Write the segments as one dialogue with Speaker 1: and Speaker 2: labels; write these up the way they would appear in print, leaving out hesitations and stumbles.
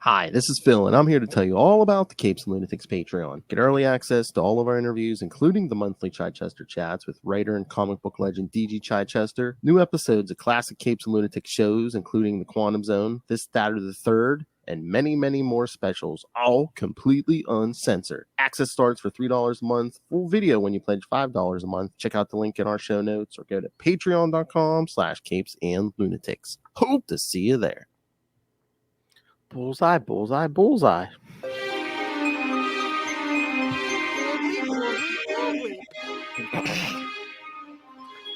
Speaker 1: Hi, this is Phil, and I'm here to tell you all about the Capes and Lunatics Patreon. Get early access to all of our interviews, including the monthly Chichester chats with writer and comic book legend DG Chichester, new episodes of classic Capes and Lunatics shows, including The Quantum Zone, This, That, or the Third, and many, many more specials, all completely uncensored. Access starts for $3 a month, full video when you pledge $5 a month. Check out the link in our show notes or go to patreon.com/capesandlunatics. Hope to see you there. Bullseye, bullseye, bullseye.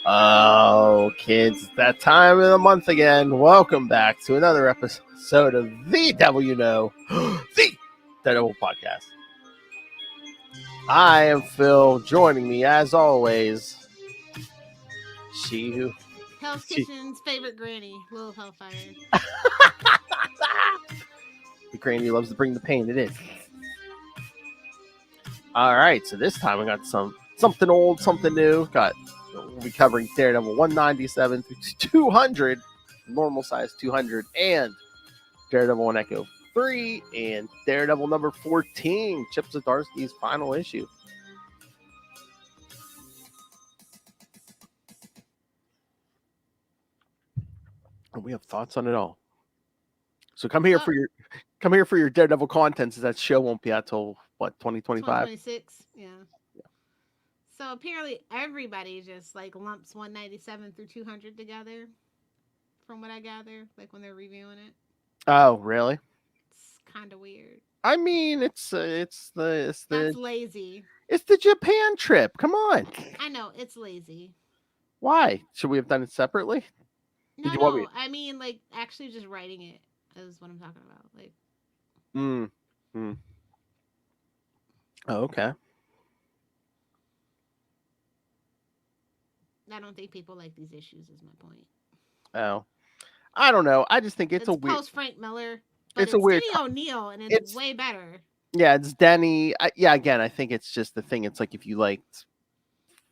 Speaker 1: Oh, kids, it's that time of the month again. Welcome back to another episode of The Devil You Know, the Daredevil Podcast. I am Phil. Joining me, as always, she who...
Speaker 2: Hell's Kitchen's favorite granny, Lil Hellfire.
Speaker 1: The granny loves to bring the pain, it is. All right, so this time we got something old, something new. We'll be covering Daredevil 197 through 200, normal size 200, and Daredevil and Echo 3, and Daredevil number 14, Chip Zdarsky's final issue. And we have thoughts on it all. So come here for your Daredevil contents. That show won't be out till what, 2025?
Speaker 2: 2026, yeah. So apparently everybody just like lumps 197 through 200 together, from what I gather, like when they're reviewing it.
Speaker 1: Oh, really?
Speaker 2: It's kind of weird.
Speaker 1: I mean, it's
Speaker 2: That's lazy.
Speaker 1: It's the Japan trip. Come on.
Speaker 2: I know, it's lazy.
Speaker 1: Why? Should we have done it separately?
Speaker 2: No. I mean, like actually just writing it is what I'm talking about. Like.
Speaker 1: Oh, okay.
Speaker 2: I don't think people like these issues. Is my point.
Speaker 1: Oh, I don't know. I just think it's a weird.
Speaker 2: Post Frank Miller, but it's a weird Denny O'Neil, and it's way better.
Speaker 1: Yeah, it's Denny. Again, I think it's just the thing. It's like if you liked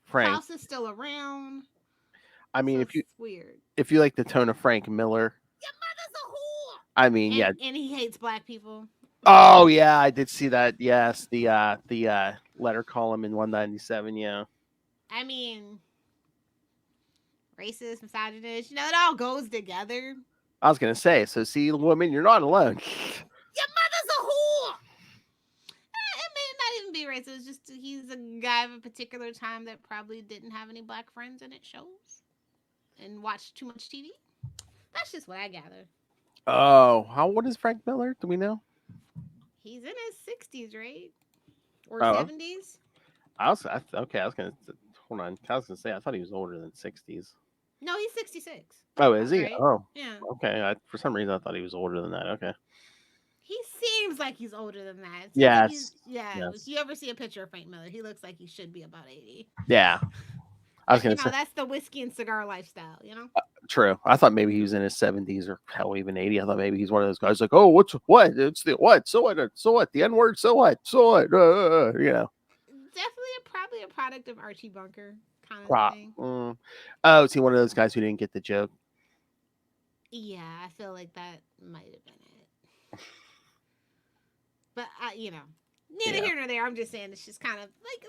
Speaker 1: Frank,
Speaker 2: House is still around.
Speaker 1: I mean,
Speaker 2: so
Speaker 1: if you like the tone of Frank Miller,
Speaker 2: your mother's a whore.
Speaker 1: I mean,
Speaker 2: and he hates black people.
Speaker 1: Oh yeah, I did see that. Yes, the letter column in 197. Yeah.
Speaker 2: I mean, racist, misogynist. You know, it all goes together.
Speaker 1: I was gonna say. So, see, woman, you're not alone.
Speaker 2: Your mother's a whore. It may not even be racist. It's just he's a guy of a particular time that probably didn't have any black friends, and it shows. And watched too much TV. That's just what I gather.
Speaker 1: Oh, how old is Frank Miller? Do we know?
Speaker 2: He's in his 60s, right? Or 70s?
Speaker 1: Hold on. I was gonna say I thought he was older than 60s.
Speaker 2: No, he's 66.
Speaker 1: Oh, is he?
Speaker 2: Right?
Speaker 1: Oh,
Speaker 2: yeah.
Speaker 1: Okay. For some reason, I thought he was older than that. Okay.
Speaker 2: He seems like he's older than that.
Speaker 1: Yes.
Speaker 2: Yes. If you ever see a picture of Frank Miller, he looks like he should be about 80.
Speaker 1: Yeah. I was gonna say
Speaker 2: that's the whiskey and cigar lifestyle, you know.
Speaker 1: True. I thought maybe he was in his 70s or hell, even 80. I thought maybe he's one of those guys like, oh, what? It's the what? So what? So what? The N word? So what? So what? You know.
Speaker 2: Definitely, probably a product of Archie Bunker kind of thing.
Speaker 1: Oh, is he one of those guys who didn't get the joke?
Speaker 2: Yeah, I feel like that might have been it. But neither here nor there. I'm just saying it's just kind of like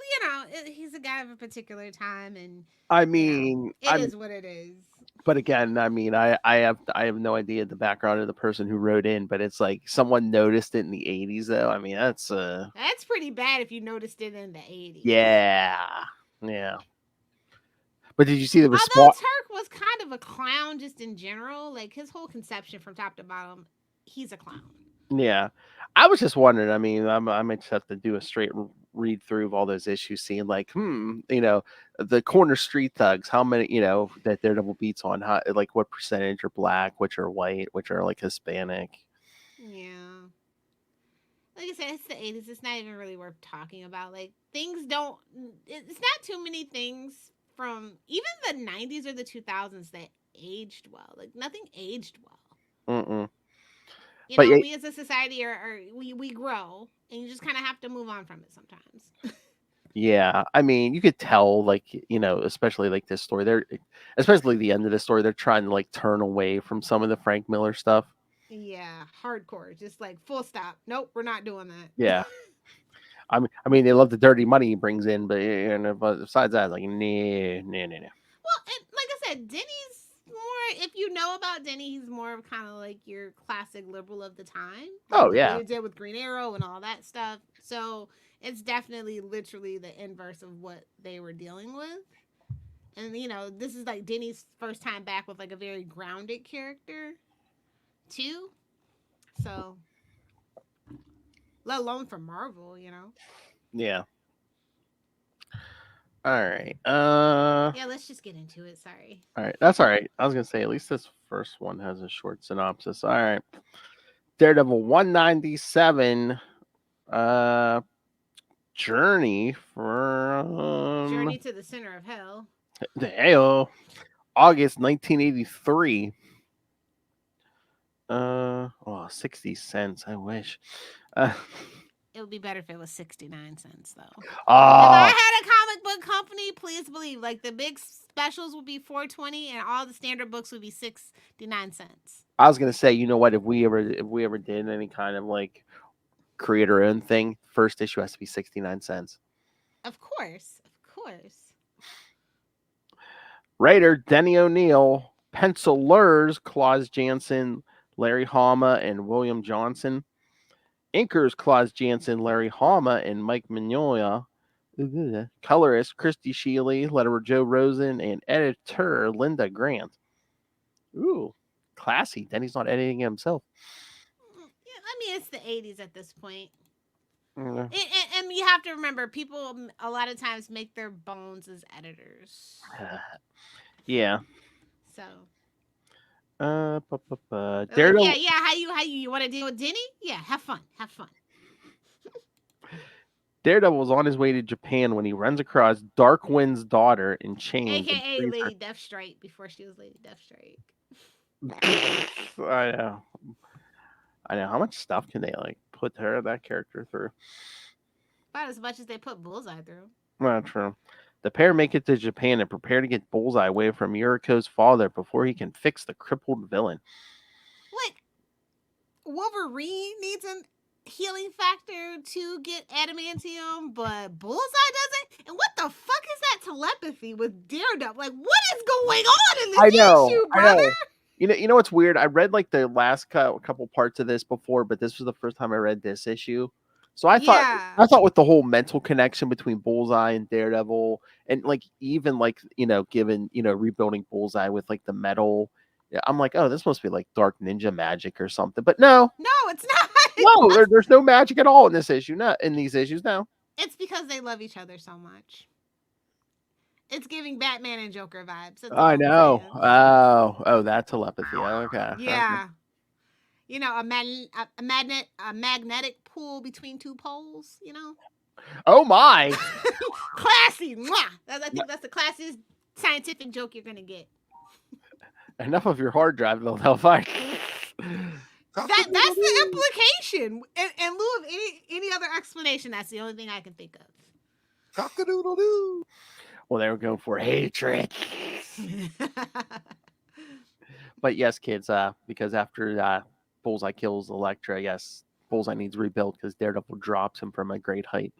Speaker 2: he's a guy of a particular time, and
Speaker 1: I mean,
Speaker 2: it is what it is.
Speaker 1: But again, I mean, I have no idea the background of the person who wrote in, but it's like someone noticed it in the 80s, though. I mean, that's
Speaker 2: pretty bad if you noticed it in the 80s.
Speaker 1: Yeah. But did you see the response?
Speaker 2: Although Turk was kind of a clown just in general, like his whole conception from top to bottom, he's a clown.
Speaker 1: Yeah. I was just wondering, I mean, I might just have to do a straight read through of all those issues, seeing like, the corner street thugs, how many, that Daredevil beats on, how, like what percentage are black, which are white, which are like Hispanic.
Speaker 2: Yeah. Like I said, it's the 80s. It's not even really worth talking about. Like it's not too many things from even the 90s or the 2000s that aged well. Like nothing aged well. We as a society we grow, and you just kind of have to move on from it sometimes.
Speaker 1: Yeah, I mean, you could tell, like, especially like this story, especially the end of the story, they're trying to like turn away from some of the Frank Miller stuff.
Speaker 2: Yeah, hardcore. Just like full stop. Nope, we're not doing that.
Speaker 1: Yeah. I mean, they love the dirty money he brings in, but besides that, like, nah.
Speaker 2: Well, and like I said, Denny's more. If you know about Denny, he's more of kind of like your classic liberal of the time, like
Speaker 1: Oh
Speaker 2: with what
Speaker 1: yeah,
Speaker 2: he did with Green Arrow and all that stuff. So it's definitely literally the inverse of what they were dealing with. And this is like Denny's first time back with like a very grounded character too. So let alone for Marvel.
Speaker 1: yeah. All right.
Speaker 2: Yeah, let's just get into it. Sorry.
Speaker 1: All right. That's all right. I was gonna say at least this first one has a short synopsis. All right. Daredevil 197. Uh, Journey from
Speaker 2: Journey to the Center of Hell.
Speaker 1: the AO, August 1983. 60 cents. I wish. Uh,
Speaker 2: It would be better if it was 69 cents though. If
Speaker 1: oh,
Speaker 2: I had a comic book company, please believe, like the big specials would be 420 and all the standard books would be 69 cents.
Speaker 1: I was gonna say, you know what? If we ever did any kind of like create our own thing, first issue has to be 69 cents.
Speaker 2: Of course. Of course.
Speaker 1: Writer Denny O'Neil, pencilers Claus Jansen, Larry Hama, and William Johnson. Inkers Claus Jansen, Larry Hama, and Mike Mignola. Colorist Christy Sheely, letterer Joe Rosen, and editor Linda Grant. Ooh, classy. Denny's not editing himself.
Speaker 2: Yeah, I mean, it's the 80s at this point.
Speaker 1: Mm.
Speaker 2: And you have to remember, people a lot of times make their bones as editors.
Speaker 1: Yeah.
Speaker 2: So.
Speaker 1: Daredevil.
Speaker 2: Like, yeah. How you want to deal with Denny? Yeah, have fun.
Speaker 1: Daredevil was on his way to Japan when he runs across Darkwind's daughter in chains.
Speaker 2: AKA Lady Deathstrike before she was Lady Deathstrike.
Speaker 1: I know. How much stuff can they like put that character through?
Speaker 2: About as much as they put Bullseye through.
Speaker 1: Not true. The pair make it to Japan and prepare to get Bullseye away from Yuriko's father before he can fix the crippled villain.
Speaker 2: Like, Wolverine needs a healing factor to get adamantium, but Bullseye doesn't? And what the fuck is that telepathy with Daredevil? Like, what is going on in this issue, brother?
Speaker 1: You know what's weird? I read like the last couple parts of this before, but this was the first time I read this issue. So I thought with the whole mental connection between Bullseye and Daredevil, and like even like given rebuilding Bullseye with like the metal, I'm like, oh, this must be like dark ninja magic or something. But no,
Speaker 2: it's not.
Speaker 1: No, there's no magic at all in this issue. Not in these issues. No,
Speaker 2: it's because they love each other so much. It's giving Batman and Joker vibes.
Speaker 1: I know. Oh, that telepathy. Okay.
Speaker 2: Yeah. Okay. A magnetic pull between two poles,
Speaker 1: Oh my.
Speaker 2: Classy. Mwah! I think that's the classiest scientific joke you're going to get.
Speaker 1: Enough of your hard drive, they'll find.
Speaker 2: That's the implication. In lieu of any other explanation, that's the only thing I can think of.
Speaker 1: Cock-a-doodle-doo. Well, they were going for hatred. But yes, kids, because after Bullseye kills Elektra, yes, Bullseye needs rebuilt because Daredevil drops him from a great height.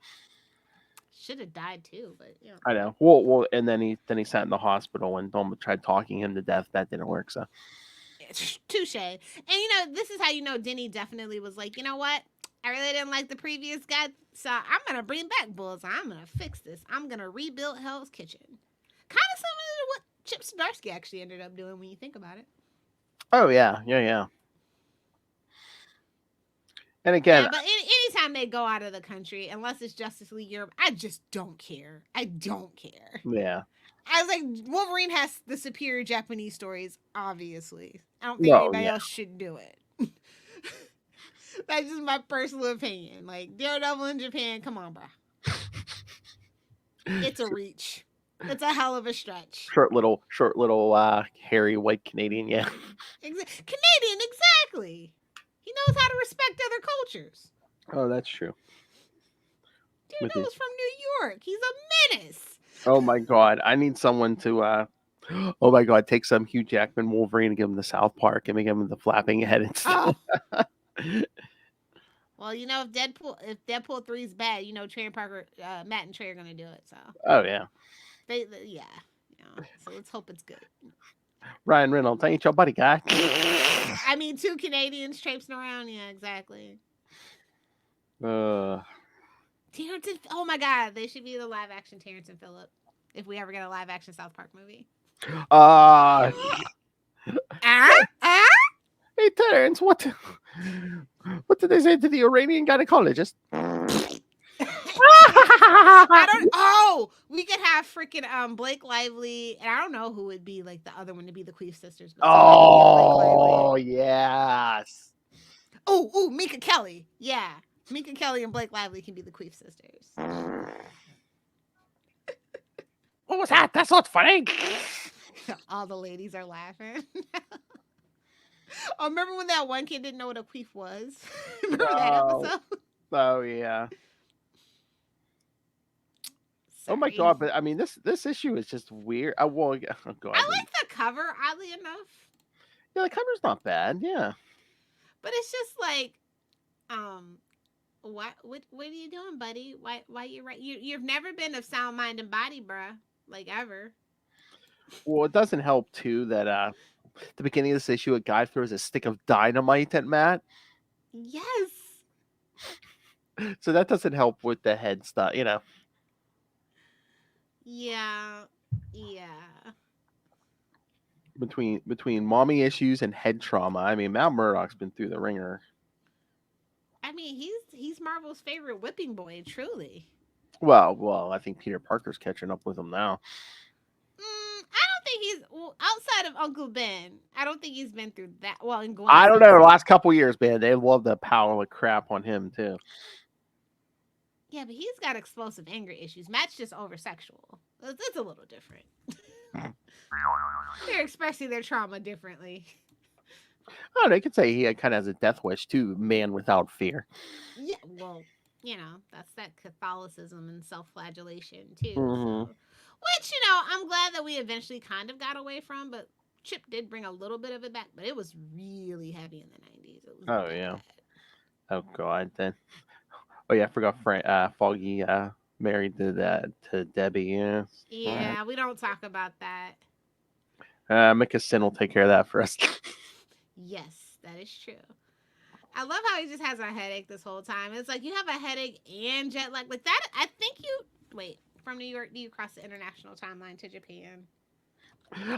Speaker 2: Should have died too, but
Speaker 1: I know. Well, and then he sat in the hospital and Doma tried talking him to death. That didn't work. So,
Speaker 2: touche. And this is how Denny definitely was like, you know what? I really didn't like the previous guy, so I'm gonna bring back Bullseye. I'm gonna fix this. I'm gonna rebuild Hell's Kitchen. Kind of similar to what Chip Zdarsky actually ended up doing when you think about it.
Speaker 1: Oh yeah. And again,
Speaker 2: but anytime they go out of the country, unless it's Justice League Europe, I just don't care.
Speaker 1: Yeah.
Speaker 2: I was like, Wolverine has the superior Japanese stories, obviously. I don't think anybody else should do it. That's just my personal opinion. Like, Daredevil in Japan, come on, bro. It's a reach. It's a hell of a stretch.
Speaker 1: Short little, hairy white Canadian, yeah.
Speaker 2: Canadian, exactly. He knows how to respect other cultures.
Speaker 1: Oh, that's true.
Speaker 2: Daredevil's from New York. He's a menace.
Speaker 1: Oh my God. I need someone to Oh my god, take some Hugh Jackman Wolverine and give him the South Park and make him the flapping head and stuff.
Speaker 2: Oh. Well, if Deadpool 3 is bad, Trey and Parker, Matt and Trey are gonna do it. So.
Speaker 1: Oh yeah.
Speaker 2: Yeah. So let's hope it's good.
Speaker 1: Ryan Reynolds, ain't your buddy guy.
Speaker 2: I mean, 2 Canadians traipsing around. Yeah, exactly.
Speaker 1: Uh.
Speaker 2: Terrence and oh my god, they should be the live action Terrence and Phillip if we ever get a live action South Park movie.
Speaker 1: Hey Terrence, what did they say to the Iranian gynecologist?
Speaker 2: We could have freaking Blake Lively, and I don't know who would be like the other one to be the Queef sisters.
Speaker 1: Oh yes.
Speaker 2: Oh, Minka Kelly. Yeah. Minka Kelly and Blake Lively can be the Queef sisters.
Speaker 1: What was that? That's not funny.
Speaker 2: All the ladies are laughing. Oh, remember when that one kid didn't know what a queef was? Remember that episode?
Speaker 1: Oh yeah. Sorry. Oh my god! But I mean, this issue is just weird. Oh god.
Speaker 2: I like the cover, oddly enough.
Speaker 1: Yeah, the cover's not bad. Yeah.
Speaker 2: But it's just like, what are you doing, buddy? Why you right? You've never been of sound mind and body, bruh. Like ever.
Speaker 1: Well, it doesn't help too that at the beginning of this issue, a guy throws a stick of dynamite at Matt.
Speaker 2: Yes.
Speaker 1: So that doesn't help with the head stuff,
Speaker 2: Yeah.
Speaker 1: Between mommy issues and head trauma, I mean, Matt Murdock's been through the ringer.
Speaker 2: I mean, he's Marvel's favorite whipping boy, truly.
Speaker 1: Well, I think Peter Parker's catching up with him now.
Speaker 2: I don't think he's outside of Uncle Ben. I don't think he's been through that. Well, in Gwen.
Speaker 1: I don't know. The last couple years, man, they love to power the crap on him too.
Speaker 2: Yeah, but he's got explosive anger issues. Matt's just over sexual. It's a little different. They're expressing their trauma differently.
Speaker 1: Oh, they could say he kind of has a death wish too. Man without fear.
Speaker 2: Yeah, well, that's that Catholicism and self-flagellation too.
Speaker 1: Mm-hmm.
Speaker 2: So. Which, I'm glad that we eventually kind of got away from, but Chip did bring a little bit of it back, but it was really heavy in the 90s. It was bad.
Speaker 1: Oh, God, then. Oh, yeah, I forgot Foggy married to Debbie, yeah.
Speaker 2: Yeah, we don't talk about that.
Speaker 1: Micah Sin will take care of that for us.
Speaker 2: Yes, that is true. I love how he just has a headache this whole time. It's like you have a headache and jet lag. Like that, I think wait, from New York, do you cross the international timeline to Japan?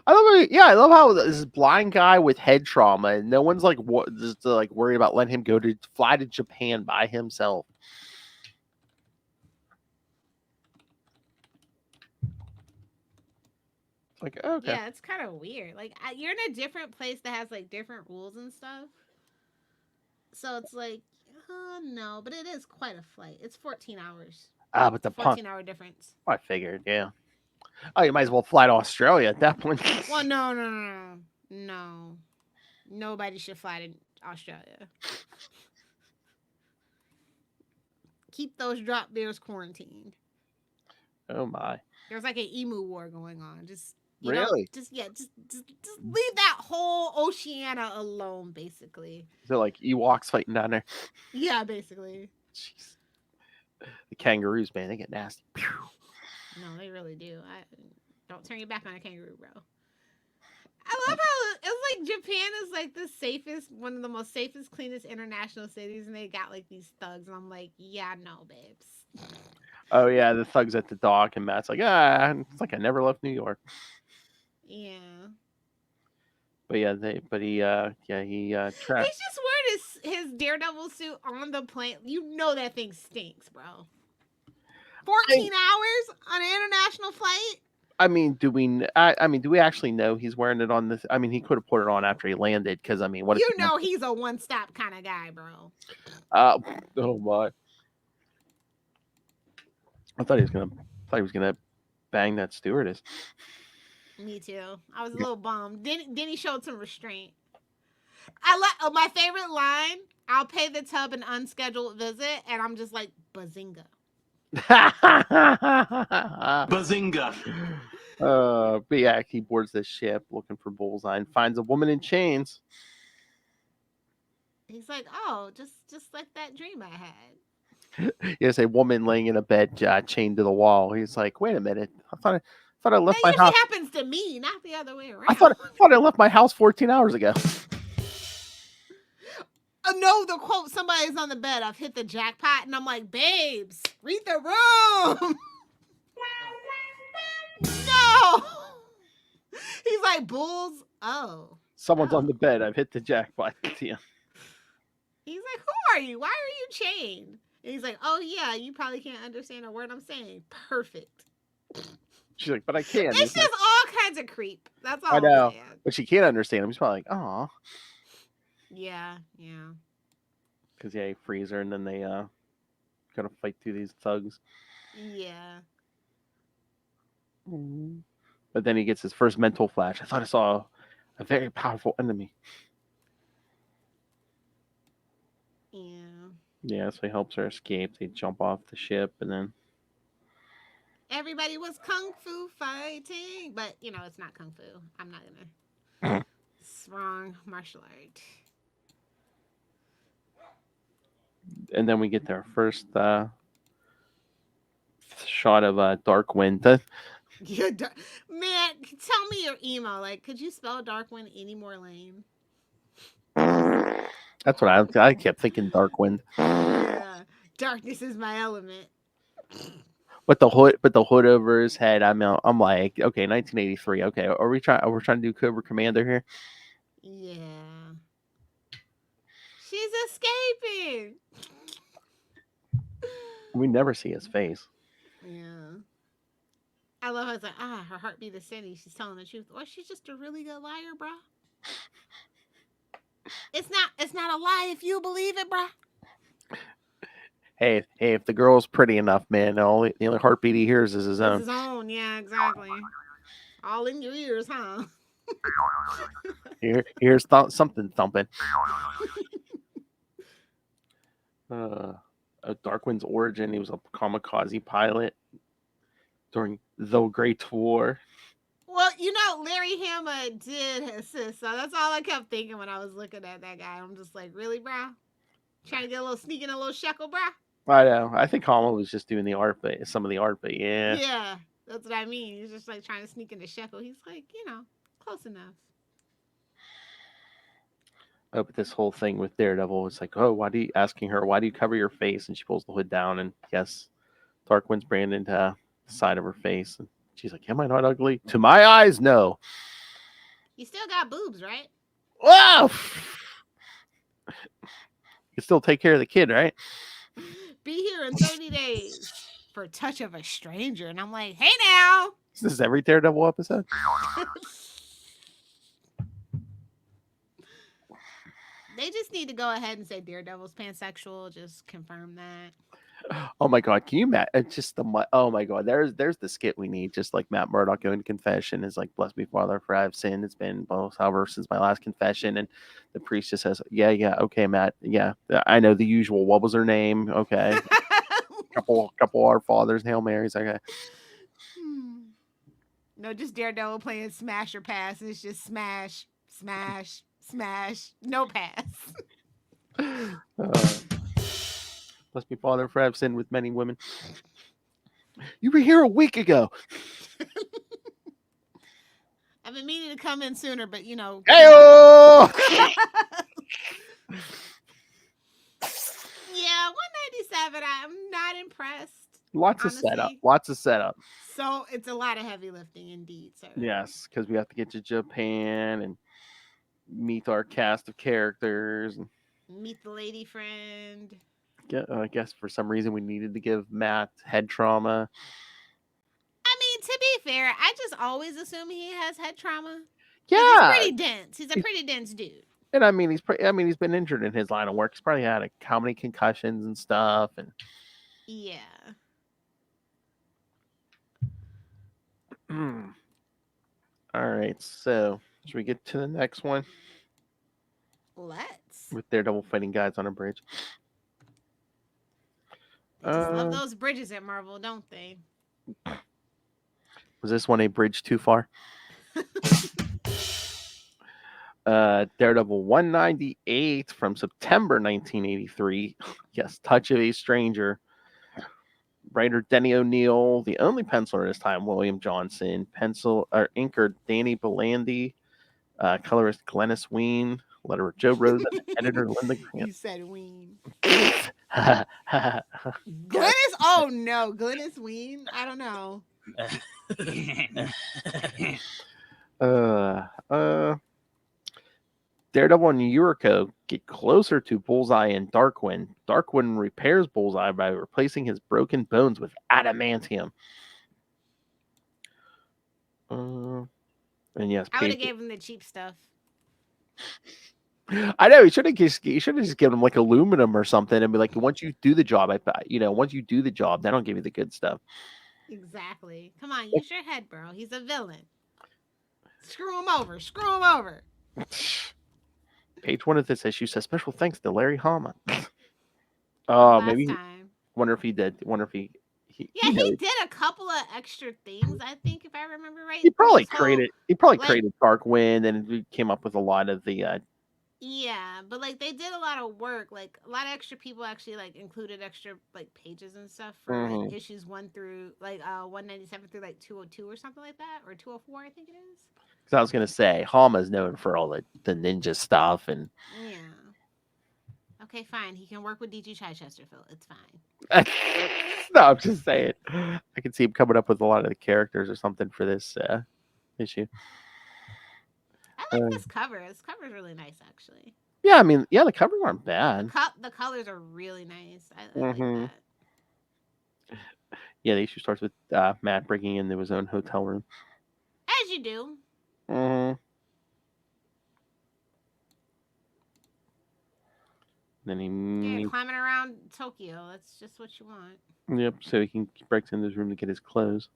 Speaker 1: I love how this blind guy with head trauma and no one's worried about letting him fly to Japan by himself. Like, okay.
Speaker 2: Yeah, it's kind of weird. Like, you're in a different place that has like different rules and stuff. So it's like, no, but it is quite a flight. It's 14 hours.
Speaker 1: But the
Speaker 2: 14-hour difference.
Speaker 1: I figured, yeah. Oh, you might as well fly to Australia at that point.
Speaker 2: Well, no. Nobody should fly to Australia. Keep those drop bears quarantined.
Speaker 1: Oh my!
Speaker 2: There's like an emu war going on. Just
Speaker 1: really?
Speaker 2: Just leave that whole Oceania alone, basically.
Speaker 1: Is it like Ewoks fighting down there?
Speaker 2: Yeah, basically.
Speaker 1: Jeez. The kangaroos, man, they get nasty.
Speaker 2: No, they really do. Don't turn your back on a kangaroo, bro. I love how it's like Japan is like the safest, one of the most safest, cleanest international cities, and they got like these thugs, and I'm like, yeah, no, babes.
Speaker 1: Oh yeah, the thugs at the dock, and Matt's like, it's like I never left New York.
Speaker 2: Yeah.
Speaker 1: But yeah, he trapped.
Speaker 2: He's just wearing his Daredevil suit on the plane. You know that thing stinks, bro. 14 hours on an international flight?
Speaker 1: I mean, do we actually know he's wearing it on this? I mean, he could have put it on after he landed, because I mean, what?
Speaker 2: He's a one-stop kind of guy, bro.
Speaker 1: Oh my! I thought he was gonna bang that stewardess.
Speaker 2: Me too. I was a little bummed. Then he showed some restraint. My favorite line. I'll pay the tub an unscheduled visit, and I'm just like, bazinga.
Speaker 3: Bazinga.
Speaker 1: But yeah, he boards this ship looking for Bullseye and finds a woman in chains.
Speaker 2: He's like, oh, just like that dream I had.
Speaker 1: Yes, a woman laying in a bed, chained to the wall. He's like, wait a minute, I thought I left
Speaker 2: That
Speaker 1: my
Speaker 2: usually
Speaker 1: house.
Speaker 2: happens to me, not the other way
Speaker 1: I
Speaker 2: around.
Speaker 1: thought I left my house 14 hours ago.
Speaker 2: No, the quote, somebody's on the bed, I've hit the jackpot, and I'm like, babes, read the room. No. He's like, bulls. Oh.
Speaker 1: Someone's on the bed. I've hit the jackpot. Yeah.
Speaker 2: He's like, who are you? Why are you chained? And he's like, oh, yeah, you probably can't understand a word I'm saying. Perfect.
Speaker 1: She's like, but I can.
Speaker 2: It's just all kinds of creep. That's all
Speaker 1: I know,
Speaker 2: I'm saying.
Speaker 1: but she can't understand him. He's probably like, aw.
Speaker 2: Yeah.
Speaker 1: Because, yeah, he frees her, and then they gotta fight through these thugs.
Speaker 2: Yeah.
Speaker 1: But then he gets his first mental flash. I thought I saw a very powerful enemy.
Speaker 2: Yeah.
Speaker 1: Yeah, so he helps her escape. They jump off the ship, and then
Speaker 2: everybody was kung fu fighting, but it's not kung fu. I'm not gonna. It's wrong martial art.
Speaker 1: And then we get their first shot of Darkwind.
Speaker 2: Yeah, man, tell me your email. Like, could you spell Darkwind any more lame?
Speaker 1: That's what I kept thinking. Darkwind.
Speaker 2: Yeah, darkness is my element.
Speaker 1: But the hood over his head. I'm like, okay, 1983. Okay, are we trying to do Cobra Commander here?
Speaker 2: Yeah, she's escaping.
Speaker 1: We never see his face.
Speaker 2: Yeah. I love how it's like, her heartbeat is steady. She's telling the truth. Or she's just a really good liar, bro. It's not a lie if you believe it, bro.
Speaker 1: Hey, if the girl's pretty enough, man, the only heartbeat he hears is his own.
Speaker 2: It's his own, yeah, exactly. All in your ears, huh?
Speaker 1: Here's something thumping. Darkwind's origin. He was a kamikaze pilot during the Great War.
Speaker 2: Well, Larry Hama did assist, so that's all I kept thinking when I was looking at that guy. I'm just like, really, bro? Trying to get a little sneak in a little shekel, bro?
Speaker 1: I know. I think Hama was just doing some of the art, but yeah.
Speaker 2: Yeah, that's what I mean. He's just like trying to sneak into shekel. He's like, close enough.
Speaker 1: Oh, but this whole thing with Daredevil, it's like, oh, why do you cover your face? And she pulls the hood down, and yes, Darkwind's branded the side of her face. And she's like, am I not ugly? To my eyes, no.
Speaker 2: You still got boobs, right?
Speaker 1: Whoa! You can still take care of the kid, right?
Speaker 2: Be here in 30 days for a touch of a stranger. And I'm like, hey now.
Speaker 1: This is every Daredevil episode.
Speaker 2: They just need to go ahead and say Daredevil's pansexual. Just confirm that.
Speaker 1: Oh my god, can you imagine? It's just oh my god, there's the skit we need. Just like Matt Murdock going to confession is like, bless me, Father, for I have sinned. It's been however since my last confession, and the priest just says, yeah, okay, Matt, yeah, I know the usual. What was her name? Okay, couple Our Fathers, Hail Marys. Okay.
Speaker 2: No, just Daredevil playing smash or pass. It's just smash, smash, smash, no pass.
Speaker 1: Bless me, Father, for I have sinned with many women. You were here a week ago.
Speaker 2: I've been meaning to come in sooner, but
Speaker 1: Hey-o!
Speaker 2: Yeah, 197. I'm not impressed.
Speaker 1: Lots of setup.
Speaker 2: So it's a lot of heavy lifting indeed, sir.
Speaker 1: Yes, because we have to get to Japan and meet our cast of characters. And
Speaker 2: meet the lady friend.
Speaker 1: I guess for some reason we needed to give Matt head trauma.
Speaker 2: I mean, to be fair, I just always assume he has head trauma.
Speaker 1: Yeah,
Speaker 2: he's pretty dense. He's a pretty dense dude.
Speaker 1: And I mean, he's been injured in his line of work. He's probably had how many concussions and stuff. And
Speaker 2: yeah.
Speaker 1: All right, so should we get to the next one?
Speaker 2: Let's.
Speaker 1: With Daredevil fighting guys on a bridge.
Speaker 2: They just love those bridges at Marvel, don't they?
Speaker 1: Was this one a bridge too far? Daredevil 198 from September 1983. Yes, Touch of a Stranger. Writer Denny O'Neil. The only penciler this time, William Johnson. Inker Danny Belandi. Colorist Glennis Ween. Letterer Joe Rosen. Editor Linda Grant.
Speaker 2: You said Ween.
Speaker 1: Yes.
Speaker 2: Glennis? Oh no, Glennis Ween? I don't know.
Speaker 1: Daredevil and Echo get closer to Bullseye and Darkwind. Darkwind repairs Bullseye by replacing his broken bones with adamantium. And yes,
Speaker 2: I would have gave him the cheap stuff.
Speaker 1: I know he should have just given him like aluminum or something and be like, once you do the job, once you do the job, then I'll give you the good stuff.
Speaker 2: Exactly. Come on, use your head, bro. He's a villain. Screw him over. Screw him over.
Speaker 1: Page 1 of this issue says special thanks to Larry Hama. Maybe.
Speaker 2: Time.
Speaker 1: Wonder if he did. Wonder if he
Speaker 2: did a couple of extra things. I think, if I remember right,
Speaker 1: he probably created Darkwind, and we came up with a lot of the.
Speaker 2: Yeah, but like they did a lot of work. Like a lot of extra people actually like included extra like pages and stuff for like issues 1 through like 197 through like 202 or something like that, or 204, I think it is.
Speaker 1: Because I was gonna say Hama's known for all the ninja stuff and.
Speaker 2: Yeah. Okay, fine. He can work with DG Chichester, Phil. It's fine.
Speaker 1: No, I'm just saying. I can see him coming up with a lot of the characters or something for this issue.
Speaker 2: I like this cover. This cover is really nice, actually.
Speaker 1: Yeah, I mean, the covers aren't bad.
Speaker 2: The colors are really nice. I like that.
Speaker 1: Yeah, the issue starts with Matt breaking into his own hotel room.
Speaker 2: As you do.
Speaker 1: Then he
Speaker 2: climbing around Tokyo. That's just what you want.
Speaker 1: Yep, so he breaks into his room to get his clothes.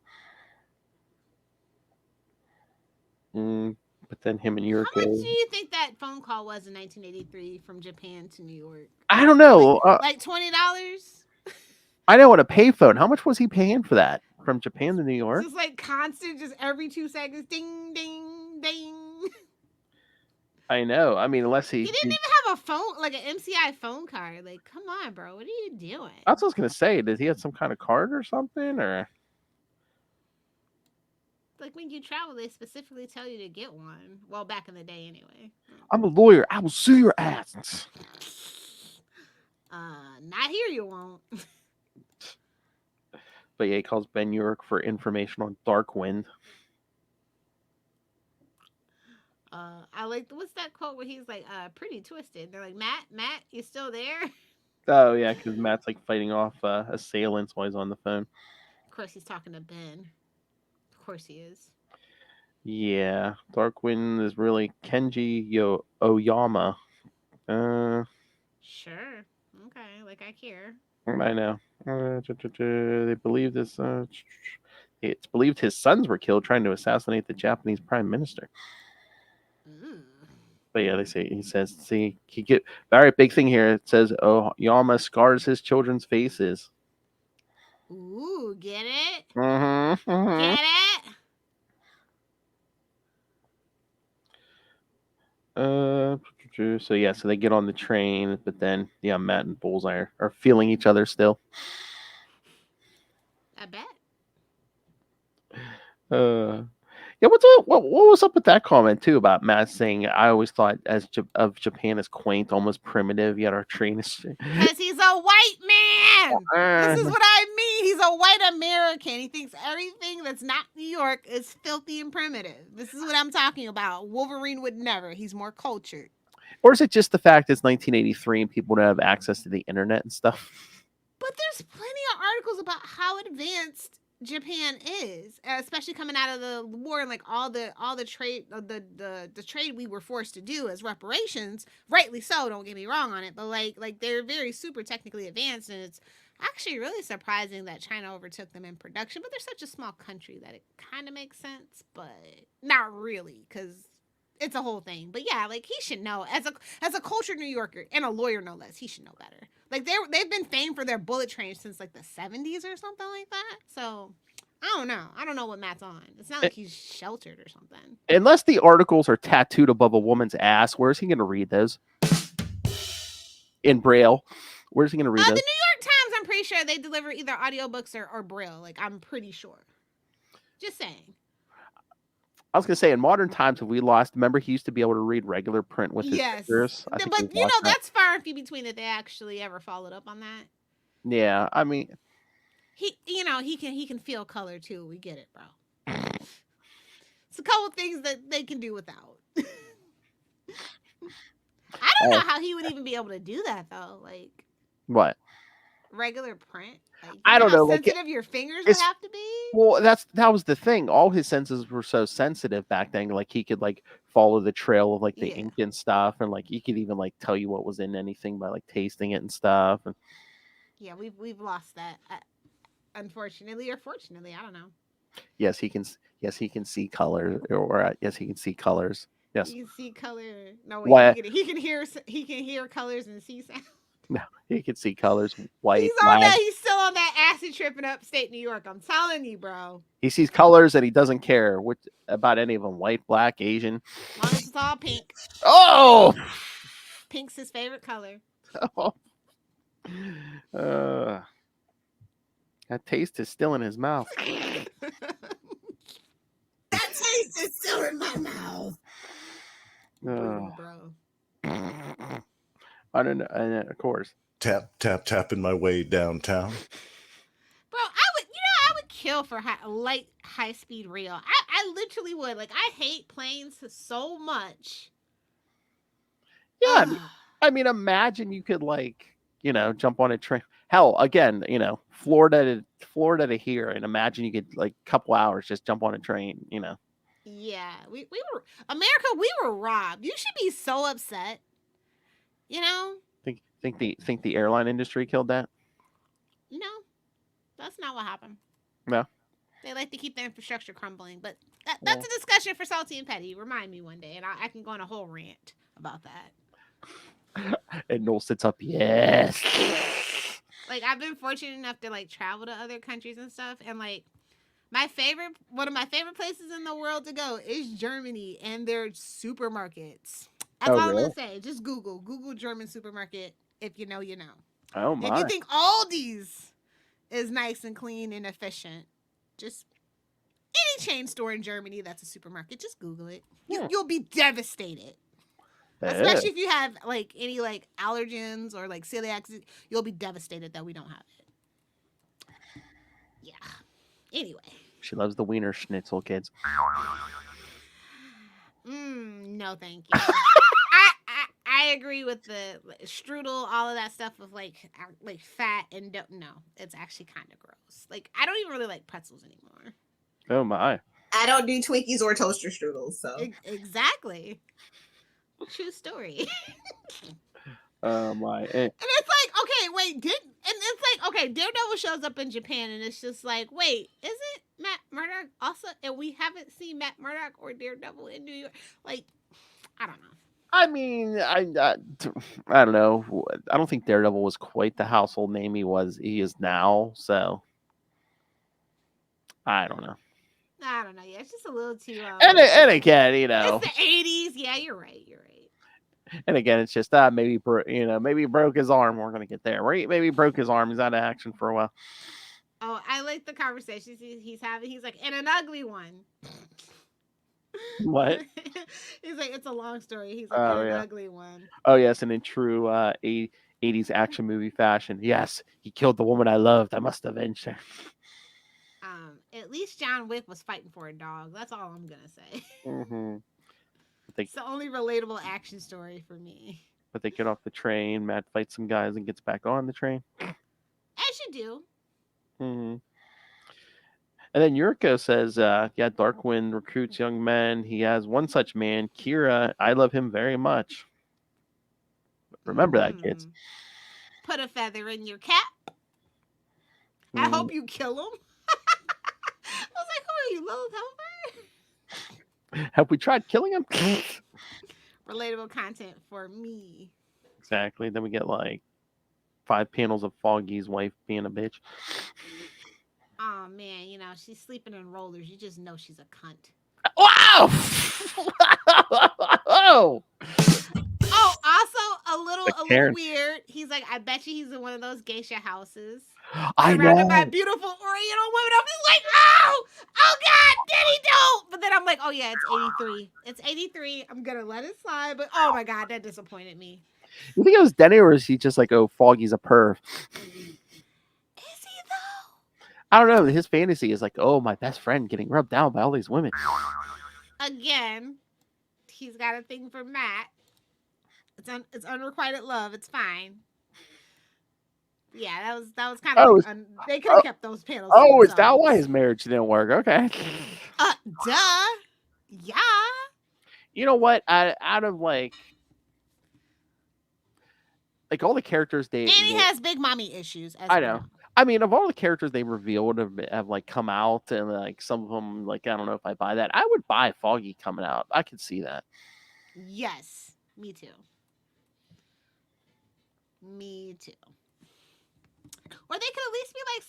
Speaker 1: But then him and Yuriko.
Speaker 2: How much do you think that phone call was in 1983 from Japan to New York?
Speaker 1: I don't know.
Speaker 2: Like $20?
Speaker 1: I know, on a payphone. How much was he paying for that from Japan to New York?
Speaker 2: Just like constant, just every 2 seconds, ding, ding, ding.
Speaker 1: I know. I mean, unless he
Speaker 2: didn't even have a phone, like an MCI phone card. Like, come on, bro. What are you doing?
Speaker 1: That's what I was gonna say. Did he have some kind of card or something, or?
Speaker 2: Like when you travel, they specifically tell you to get one. Well, back in the day, anyway.
Speaker 1: I'm a lawyer. I will sue your ass.
Speaker 2: Not here. You won't.
Speaker 1: But yeah, he calls Ben Urich for information on Darkwind.
Speaker 2: I like, what's that quote where he's like, pretty twisted. They're like, Matt, you still there?
Speaker 1: Oh yeah, because Matt's like fighting off assailants while he's on the phone.
Speaker 2: Of course, he's talking to Ben. Of course he is.
Speaker 1: Yeah, Darkwind is really Kenji Oyama.
Speaker 2: Sure. Okay, like I care.
Speaker 1: I know. They believe this. It's believed his sons were killed trying to assassinate the Japanese prime minister. But yeah, he says, very big thing here. It says, Oyama scars his children's faces.
Speaker 2: Ooh, get it?
Speaker 1: Get it? So yeah, so they get on the train, but then Matt and Bullseye are feeling each other still.
Speaker 2: I bet.
Speaker 1: Yeah, what was up with that comment too about Matt saying I always thought of Japan as quaint, almost primitive, yet our train is
Speaker 2: because he's a white man. This is what I mean. He's a white American. He thinks everything that's not New York is filthy and primitive. This is what I'm talking about. Wolverine would never. He's more cultured.
Speaker 1: Or is it just the fact it's 1983 and people don't have access to the internet and stuff?
Speaker 2: But there's plenty of articles about how advanced Japan is, especially coming out of the war and like all the trade, the trade we were forced to do as reparations. Rightly so, don't get me wrong on it, but like they're very super technically advanced, and it's actually really surprising that China overtook them in production. But they're such a small country that it kind of makes sense, but not really, because it's a whole thing. But yeah, like he should know, as a cultured New Yorker and a lawyer no less, he should know better. Like they've been famed for their bullet trains since like the 70s or something like that. So I don't know. I don't know what Matt's on. It's not like he's sheltered or something.
Speaker 1: Unless the articles are tattooed above a woman's ass, where's he going to read those? In Braille. Where's he going to read those?
Speaker 2: The New York Times, I'm pretty sure they deliver either audiobooks or Braille. Like, I'm pretty sure. Just saying.
Speaker 1: I was going to say, in modern times, have we lost? Remember, he used to be able to read regular print with his fingers.
Speaker 2: But, that's far and few between that they actually ever followed up on that.
Speaker 1: Yeah, I mean...
Speaker 2: He can feel color, too. We get it, bro. It's a couple things that they can do without. I don't know how he would even be able to do that, though. Like...
Speaker 1: What?
Speaker 2: Regular print? Like,
Speaker 1: I don't know.
Speaker 2: Sensitive your fingers would have to be?
Speaker 1: Well, that was the thing. All his senses were so sensitive back then. Like, he could, like, follow the trail of, like, the ink and stuff. And, like, he could even, like, tell you what was in anything by, like, tasting it and stuff. And...
Speaker 2: Yeah, we've lost that. Unfortunately or fortunately, I don't know.
Speaker 1: Yes, he can see color. Yes, he can see colors. Yes.
Speaker 2: He can see color. No, wait. He can hear colors and see sound.
Speaker 1: No, he can see colors. White.
Speaker 2: He's still on that acid trip in upstate New York. I'm telling you, bro.
Speaker 1: He sees colors and he doesn't care about any of them. White, black, Asian.
Speaker 2: As long as it's all pink.
Speaker 1: Oh!
Speaker 2: Pink's his favorite color.
Speaker 1: Oh. That taste is still in his mouth.
Speaker 2: That taste is still in my mouth.
Speaker 1: Bro. I don't know. And of course.
Speaker 3: Tapping my way downtown.
Speaker 2: Bro, I would kill for light high speed rail. I literally would. Like, I hate planes so much.
Speaker 1: Yeah, I mean, imagine you could, like, jump on a train. Hell, again, Florida to here, and imagine you could, like, a couple hours just jump on a train.
Speaker 2: Yeah, we were America. We were robbed. You should be so upset.
Speaker 1: Think the airline industry killed that?
Speaker 2: No, that's not what happened.
Speaker 1: No,
Speaker 2: they like to keep their infrastructure crumbling, but that's a discussion for Salty and Petty. Remind me one day, and I can go on a whole rant about that.
Speaker 1: And Noel sits up. Yes.
Speaker 2: Like, I've been fortunate enough to, like, travel to other countries and stuff, and, like, one of my favorite places in the world to go is Germany and their supermarkets. That's all I'm gonna say. Just Google German supermarket. If you know, you know.
Speaker 1: Oh my!
Speaker 2: If you think Aldi's is nice and clean and efficient, just any chain store in Germany that's a supermarket, just Google it. You'll be devastated. Especially if you have, like, any, like, allergens or, like, celiac, you'll be devastated that we don't have it. Yeah. Anyway.
Speaker 1: She loves the Wiener Schnitzel, kids.
Speaker 2: No, thank you. I agree with the strudel, all of that stuff with, like fat and no, it's actually kind of gross. Like, I don't even really like pretzels anymore.
Speaker 1: Oh, my.
Speaker 4: I don't do Twinkies or toaster strudels, so.
Speaker 2: Exactly. True story.
Speaker 1: Oh my!
Speaker 2: And it's like, okay, wait, Daredevil shows up in Japan, and it's just like, wait, isn't Matt Murdock also? And we haven't seen Matt Murdock or Daredevil in New York. Like, I don't know.
Speaker 1: I mean, I don't know. I don't think Daredevil was quite the household name he is now. So I don't know.
Speaker 2: I don't know. Yeah, it's just a little too.
Speaker 1: And again,
Speaker 2: it's the 80s. Yeah, you're right.
Speaker 1: And again, it's just maybe he broke his arm. We're gonna get there. Right? Maybe he broke his arm. He's out of action for a while.
Speaker 2: Oh, I like the conversations he's having. He's like, and an ugly one.
Speaker 1: What?
Speaker 2: He's like, it's a long story. He's like, an ugly one.
Speaker 1: Oh yes, and in true 80s action movie fashion, yes, he killed the woman I loved. I must avenge her.
Speaker 2: At least John Wick was fighting for a dog. That's all I'm gonna say.
Speaker 1: Mm-hmm.
Speaker 2: It's the only relatable action story for me.
Speaker 1: But they get off the train. Matt fights some guys and gets back on the train.
Speaker 2: As you do.
Speaker 1: Mm-hmm. And then Yuriko says, Darkwind recruits young men. He has one such man, Kira. I love him very much. Remember that, kids.
Speaker 2: Put a feather in your cap. I hope you kill him. I was like, who are you, Lilith Helper?
Speaker 1: Have we tried killing him?
Speaker 2: Relatable content for me.
Speaker 1: Exactly. Then we get like 5 panels of Foggy's wife being a bitch.
Speaker 2: oh man, she's sleeping in rollers. You just know she's a cunt.
Speaker 1: Wow! Oh!
Speaker 2: Oh, also a little
Speaker 1: Karen.
Speaker 2: weird. He's like, I bet you he's in one of those geisha houses.
Speaker 1: I
Speaker 2: Surrounded
Speaker 1: know.
Speaker 2: by beautiful Oriental women. I'm just like, oh God, Daddy, don't. But then I'm like, oh yeah, it's 83. It's 83. I'm gonna let it slide. But oh my God, that disappointed me.
Speaker 1: You think it was Denny, or is he just like, oh, Foggy's a perv?
Speaker 2: Is he though?
Speaker 1: I don't know. His fantasy is like, oh, my best friend getting rubbed down by all these women.
Speaker 2: Again, he's got a thing for Matt. It's unrequited love. It's fine. Yeah, that was kind of they could have kept those panels.
Speaker 1: Oh, is that why his marriage didn't work? Okay.
Speaker 2: Duh. Yeah.
Speaker 1: You know what? Out of like all the characters
Speaker 2: and he has big mommy issues. As
Speaker 1: I know. I mean, of all the characters they revealed have like come out, and like some of them, like I don't know if I buy that. I would buy Foggy coming out. I could see that.
Speaker 2: Yes, me too. Me too. Or they could at least be like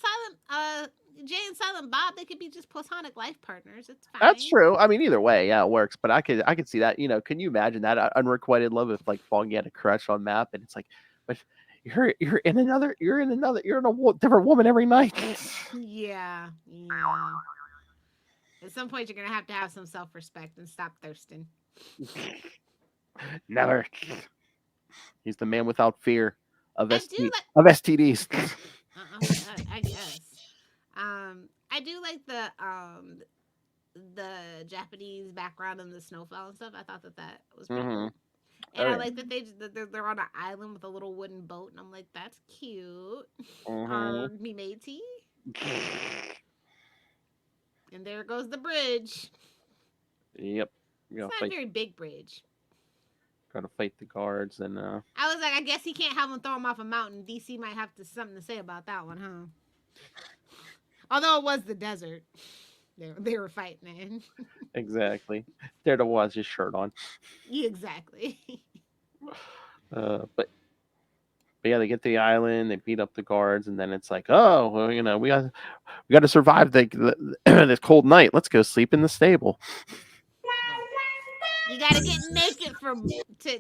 Speaker 2: Jay and Silent Bob. They could be just platonic life partners. It's fine.
Speaker 1: That's true. I mean, either way, yeah, it works. But I could see that. Can you imagine that unrequited love if like Foggy had a crush on Map, and it's like, but you're in a different woman every night.
Speaker 2: Yeah. At some point, you're gonna have some self-respect and stop thirsting.
Speaker 1: Never. He's the man without fear of STDs.
Speaker 2: I guess. I do like the Japanese background and the snowfall and stuff. I thought that was pretty cool. And I like that they're on an island with a little wooden boat, and I'm like, that's cute. Me matey. And there goes the bridge.
Speaker 1: Yep.
Speaker 2: It's not a very big bridge.
Speaker 1: Gotta fight the guards, and
Speaker 2: I was like, I guess he can't have them throw him off a mountain. DC might have something to say about that one, huh? Although it was the desert. They were fighting in.
Speaker 1: Exactly. Daredevil has his shirt on.
Speaker 2: Yeah, exactly.
Speaker 1: But yeah, they get to the island, they beat up the guards, and then it's like, oh, well, we got to survive this cold night. Let's go sleep in the stable.
Speaker 2: You got to get naked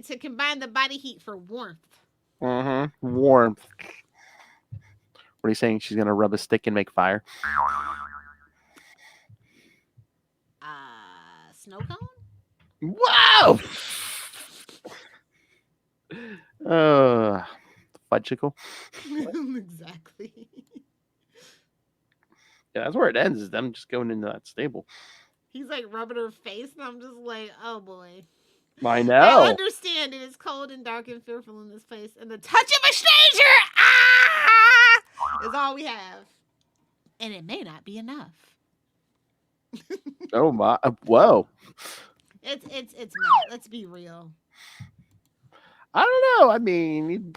Speaker 2: to combine the body heat for warmth.
Speaker 1: Warmth. What are you saying? She's gonna rub a stick and make fire?
Speaker 2: Snow cone?
Speaker 1: Wow! Fudgicle.
Speaker 2: Exactly.
Speaker 1: Yeah, that's where it ends, is them just going into that stable.
Speaker 2: He's like rubbing her face, and I'm just like, oh boy.
Speaker 1: I know.
Speaker 2: I understand it is cold and dark and fearful in this place, and the touch of a stranger is all we have. And it may not be enough.
Speaker 1: Oh my! Whoa!
Speaker 2: It's not. Let's be real.
Speaker 1: I don't know. I mean,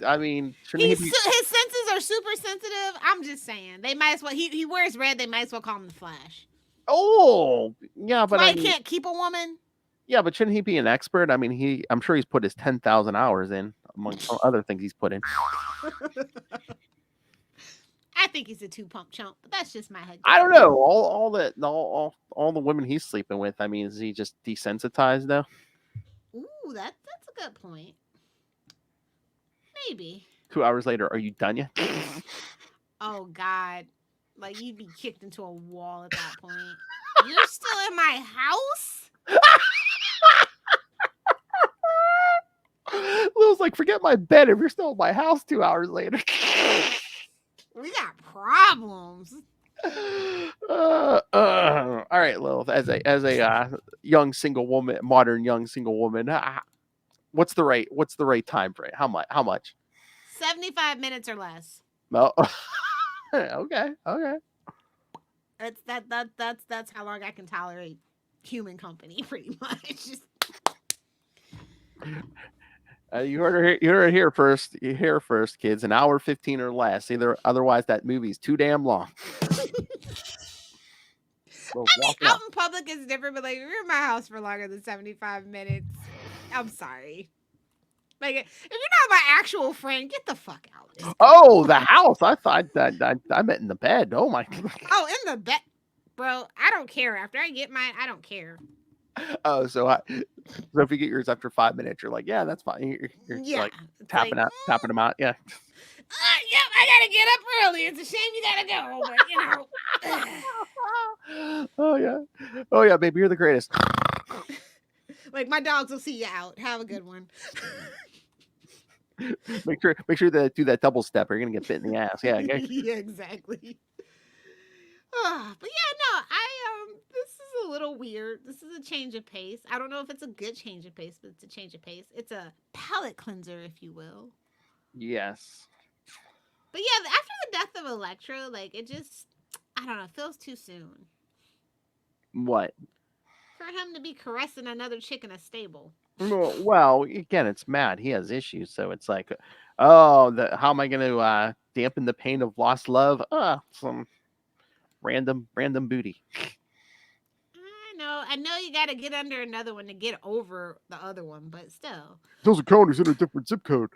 Speaker 1: shouldn't
Speaker 2: his senses are super sensitive. I'm just saying, they might as well. He wears red. They might as well call him the Flash.
Speaker 1: Oh, yeah, but
Speaker 2: he can't keep a woman.
Speaker 1: Yeah, but shouldn't he be an expert? I mean, I'm sure he's put his 10,000 hours in, among other things he's put in.
Speaker 2: I think he's a 2-pump chump, but that's just my head.
Speaker 1: I don't know. All the women he's sleeping with. I mean, is he just desensitized though?
Speaker 2: Ooh, that's a good point. Maybe.
Speaker 1: 2 hours later, are you done yet?
Speaker 2: Oh God. Like, you'd be kicked into a wall at that point. You're still in my house?
Speaker 1: Lil's like, forget my bed if you're still in my house 2 hours later.
Speaker 2: We got problems.
Speaker 1: All right, Lilith, as a young single woman, modern young single woman, what's the right time frame? How much?
Speaker 2: 75 minutes or less.
Speaker 1: No. Okay.
Speaker 2: That's how long I can tolerate human company, pretty much.
Speaker 1: You heard it here first. You hear first, kids. An hour 15 or less. Otherwise, that movie's too damn long.
Speaker 2: Out in public is different, but like, if you're in my house for longer than 75 minutes, I'm sorry. Like, if you're not my actual friend, get the fuck out.
Speaker 1: Oh, the house. I thought that I meant in the bed. Oh my.
Speaker 2: Oh, in the bed, bro. I don't care. After I get mine, I don't care.
Speaker 1: Oh, so if you get yours after 5 minutes, you're like, yeah, that's fine. You're
Speaker 2: Yeah,
Speaker 1: like
Speaker 2: it's
Speaker 1: tapping them out. Yeah.
Speaker 2: Yep, I gotta get up early. It's a shame you gotta go, but
Speaker 1: Oh yeah, baby, you're the greatest.
Speaker 2: like my dogs will see you out. Have a good one.
Speaker 1: make sure to do that double step, or you're gonna get bit in the ass. Yeah, okay.
Speaker 2: Yeah, exactly. But yeah, no, this is a little weird. This is a change of pace. I don't know if it's a good change of pace, but it's a change of pace. It's a palate cleanser, if you will.
Speaker 1: Yes.
Speaker 2: But yeah, after the death of Elektra, like it just, I don't know, feels too soon
Speaker 1: What?
Speaker 2: for him to be caressing another chick in a stable.
Speaker 1: Well, again, it's Matt. He has issues, so it's like, oh, how am I going to dampen the pain of lost love? Some random booty.
Speaker 2: I know you got to get under another one to get over the other one, but still.
Speaker 1: Doesn't count. He's in a different zip code.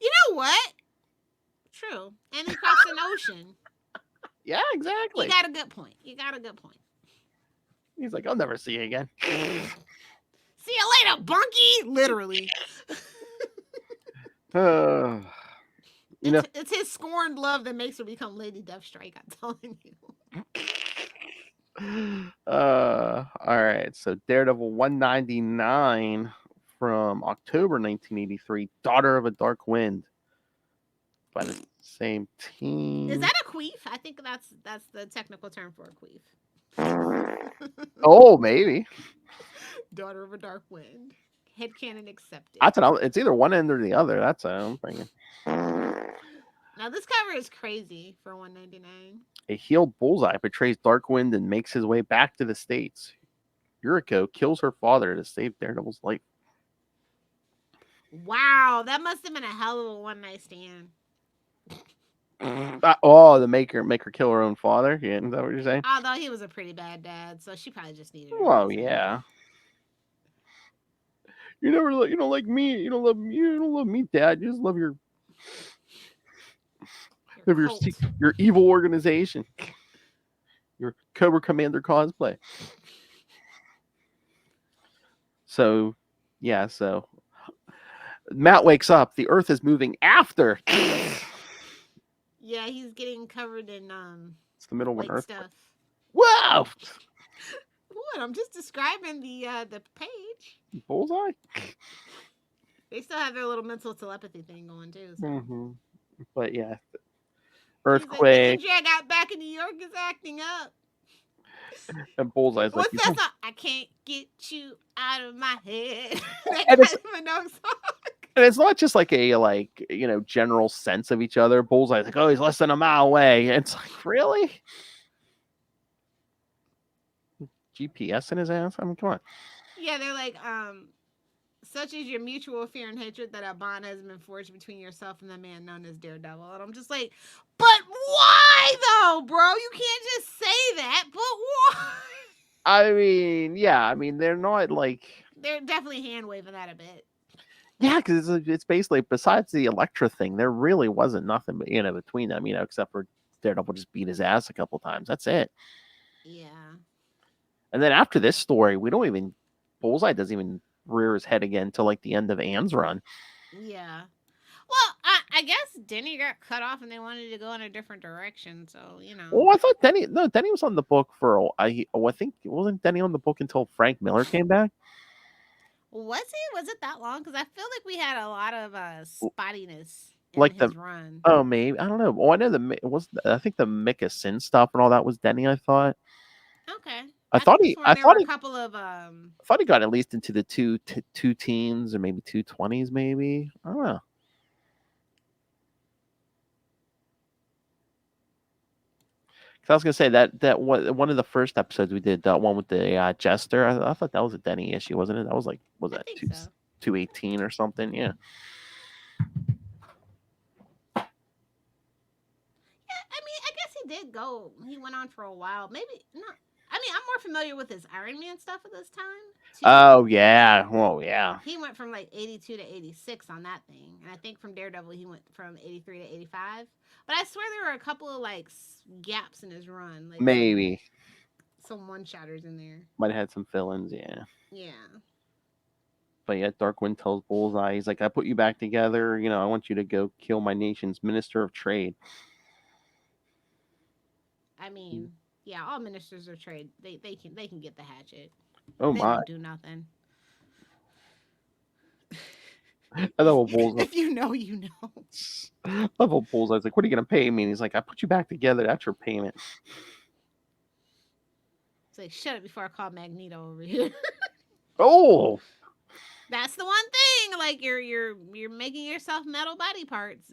Speaker 2: You know what? True. And he crossed an ocean.
Speaker 1: Yeah, exactly.
Speaker 2: You got a good point.
Speaker 1: He's like, I'll never see you again.
Speaker 2: See you later, Bunky. Literally. It's his scorned love that makes her become Lady Deathstrike. I'm telling you.
Speaker 1: All right. So Daredevil 199 from October 1983, Daughter of a Dark Wind, by the same team.
Speaker 2: Is that a queef? I think that's the technical term for a queef.
Speaker 1: Oh, maybe.
Speaker 2: Daughter of a Dark Wind. Headcanon accepted.
Speaker 1: It's either one end or the other. That's what I'm thinking.
Speaker 2: Now this cover is crazy for 199.
Speaker 1: A healed Bullseye betrays Darkwind and makes his way back to the States. Yuriko kills her father to save Daredevil's life.
Speaker 2: Wow, that must have been a hell of a one night stand.
Speaker 1: To make her kill her own father. Yeah, is that what you're saying?
Speaker 2: Although he was a pretty bad dad, so she probably just needed.
Speaker 1: Well, yeah. You don't like me. You don't love me, Dad. You just love your evil organization. Your Cobra Commander cosplay. So Matt wakes up. The Earth is moving after.
Speaker 2: Yeah, he's getting covered in
Speaker 1: It's the middle of an Earth
Speaker 2: stuff.
Speaker 1: Wow.
Speaker 2: What? I'm just describing the page.
Speaker 1: Bullseye.
Speaker 2: They still have their little mental telepathy thing going too. So.
Speaker 1: Mm-hmm. But yeah,
Speaker 2: Like,
Speaker 1: earthquake.
Speaker 2: the drag out back in New York is acting up.
Speaker 1: And Bullseye's
Speaker 2: What's
Speaker 1: like,
Speaker 2: that song? I can't get you out of my head.
Speaker 1: And it's,
Speaker 2: song.
Speaker 1: And it's not just like a general sense of each other. Bullseye's like, oh, he's less than a mile away. And it's like, really? GPS in his ass? I mean, come on.
Speaker 2: Yeah, they're like, such is your mutual fear and hatred that a bond has been forged between yourself and the man known as Daredevil. And I'm just like, but why though, bro? You can't just say that, but why?
Speaker 1: I mean, yeah, they're not like...
Speaker 2: They're definitely hand-waving that a bit.
Speaker 1: Yeah, because it's basically, besides the Elektra thing, there really wasn't nothing between them, except for Daredevil just beat his ass a couple times. That's it.
Speaker 2: Yeah. And
Speaker 1: then after this story, Bullseye doesn't even rear his head again until like the end of Anne's run.
Speaker 2: Yeah. Well, I guess Denny got cut off and they wanted to go in a different direction, so,
Speaker 1: Well, I thought Denny was on the book for, I think, wasn't Denny on the book until Frank Miller came back?
Speaker 2: Was he? Was it that long? Because I feel like we had a lot of spottiness in
Speaker 1: like
Speaker 2: his run.
Speaker 1: Oh, maybe. I don't know. Oh, I know I think the Micah Sin stuff and all that was Denny, I thought.
Speaker 2: Okay.
Speaker 1: I thought he got at least into the two teens or maybe 220s, maybe. I don't know. I was gonna say that one of the first episodes we did, that one with the Jester. I thought that was a Denny issue, wasn't it? That was like, was that 218 or something? Yeah.
Speaker 2: Yeah, I guess he did go. He went on for a while. Maybe not. I mean, I'm more familiar with his Iron Man stuff at this time. Too.
Speaker 1: Oh yeah, well yeah.
Speaker 2: He went from like 82 to 86 on that thing, and I think from Daredevil he went from 83 to 85. But I swear there were a couple of like gaps in his run, like
Speaker 1: Maybe
Speaker 2: some one-shotters in there.
Speaker 1: might have had some fill-ins, yeah.
Speaker 2: Yeah.
Speaker 1: But yeah, Darkwind tells Bullseye, he's like, I put you back together. You know, I want you to go kill my nation's Minister of Trade.
Speaker 2: I mean, yeah, all ministers of trade, they can get the hatchet.
Speaker 1: Oh
Speaker 2: They
Speaker 1: my!
Speaker 2: don't do nothing.
Speaker 1: I love Bullseye.
Speaker 2: If you know, you know.
Speaker 1: I love Bullseye's like, what are you gonna pay me? And he's like, I put you back together. That's your payment.
Speaker 2: It's like, shut it before I call Magneto over here.
Speaker 1: Oh,
Speaker 2: That's the one thing. Like you're making yourself metal body parts.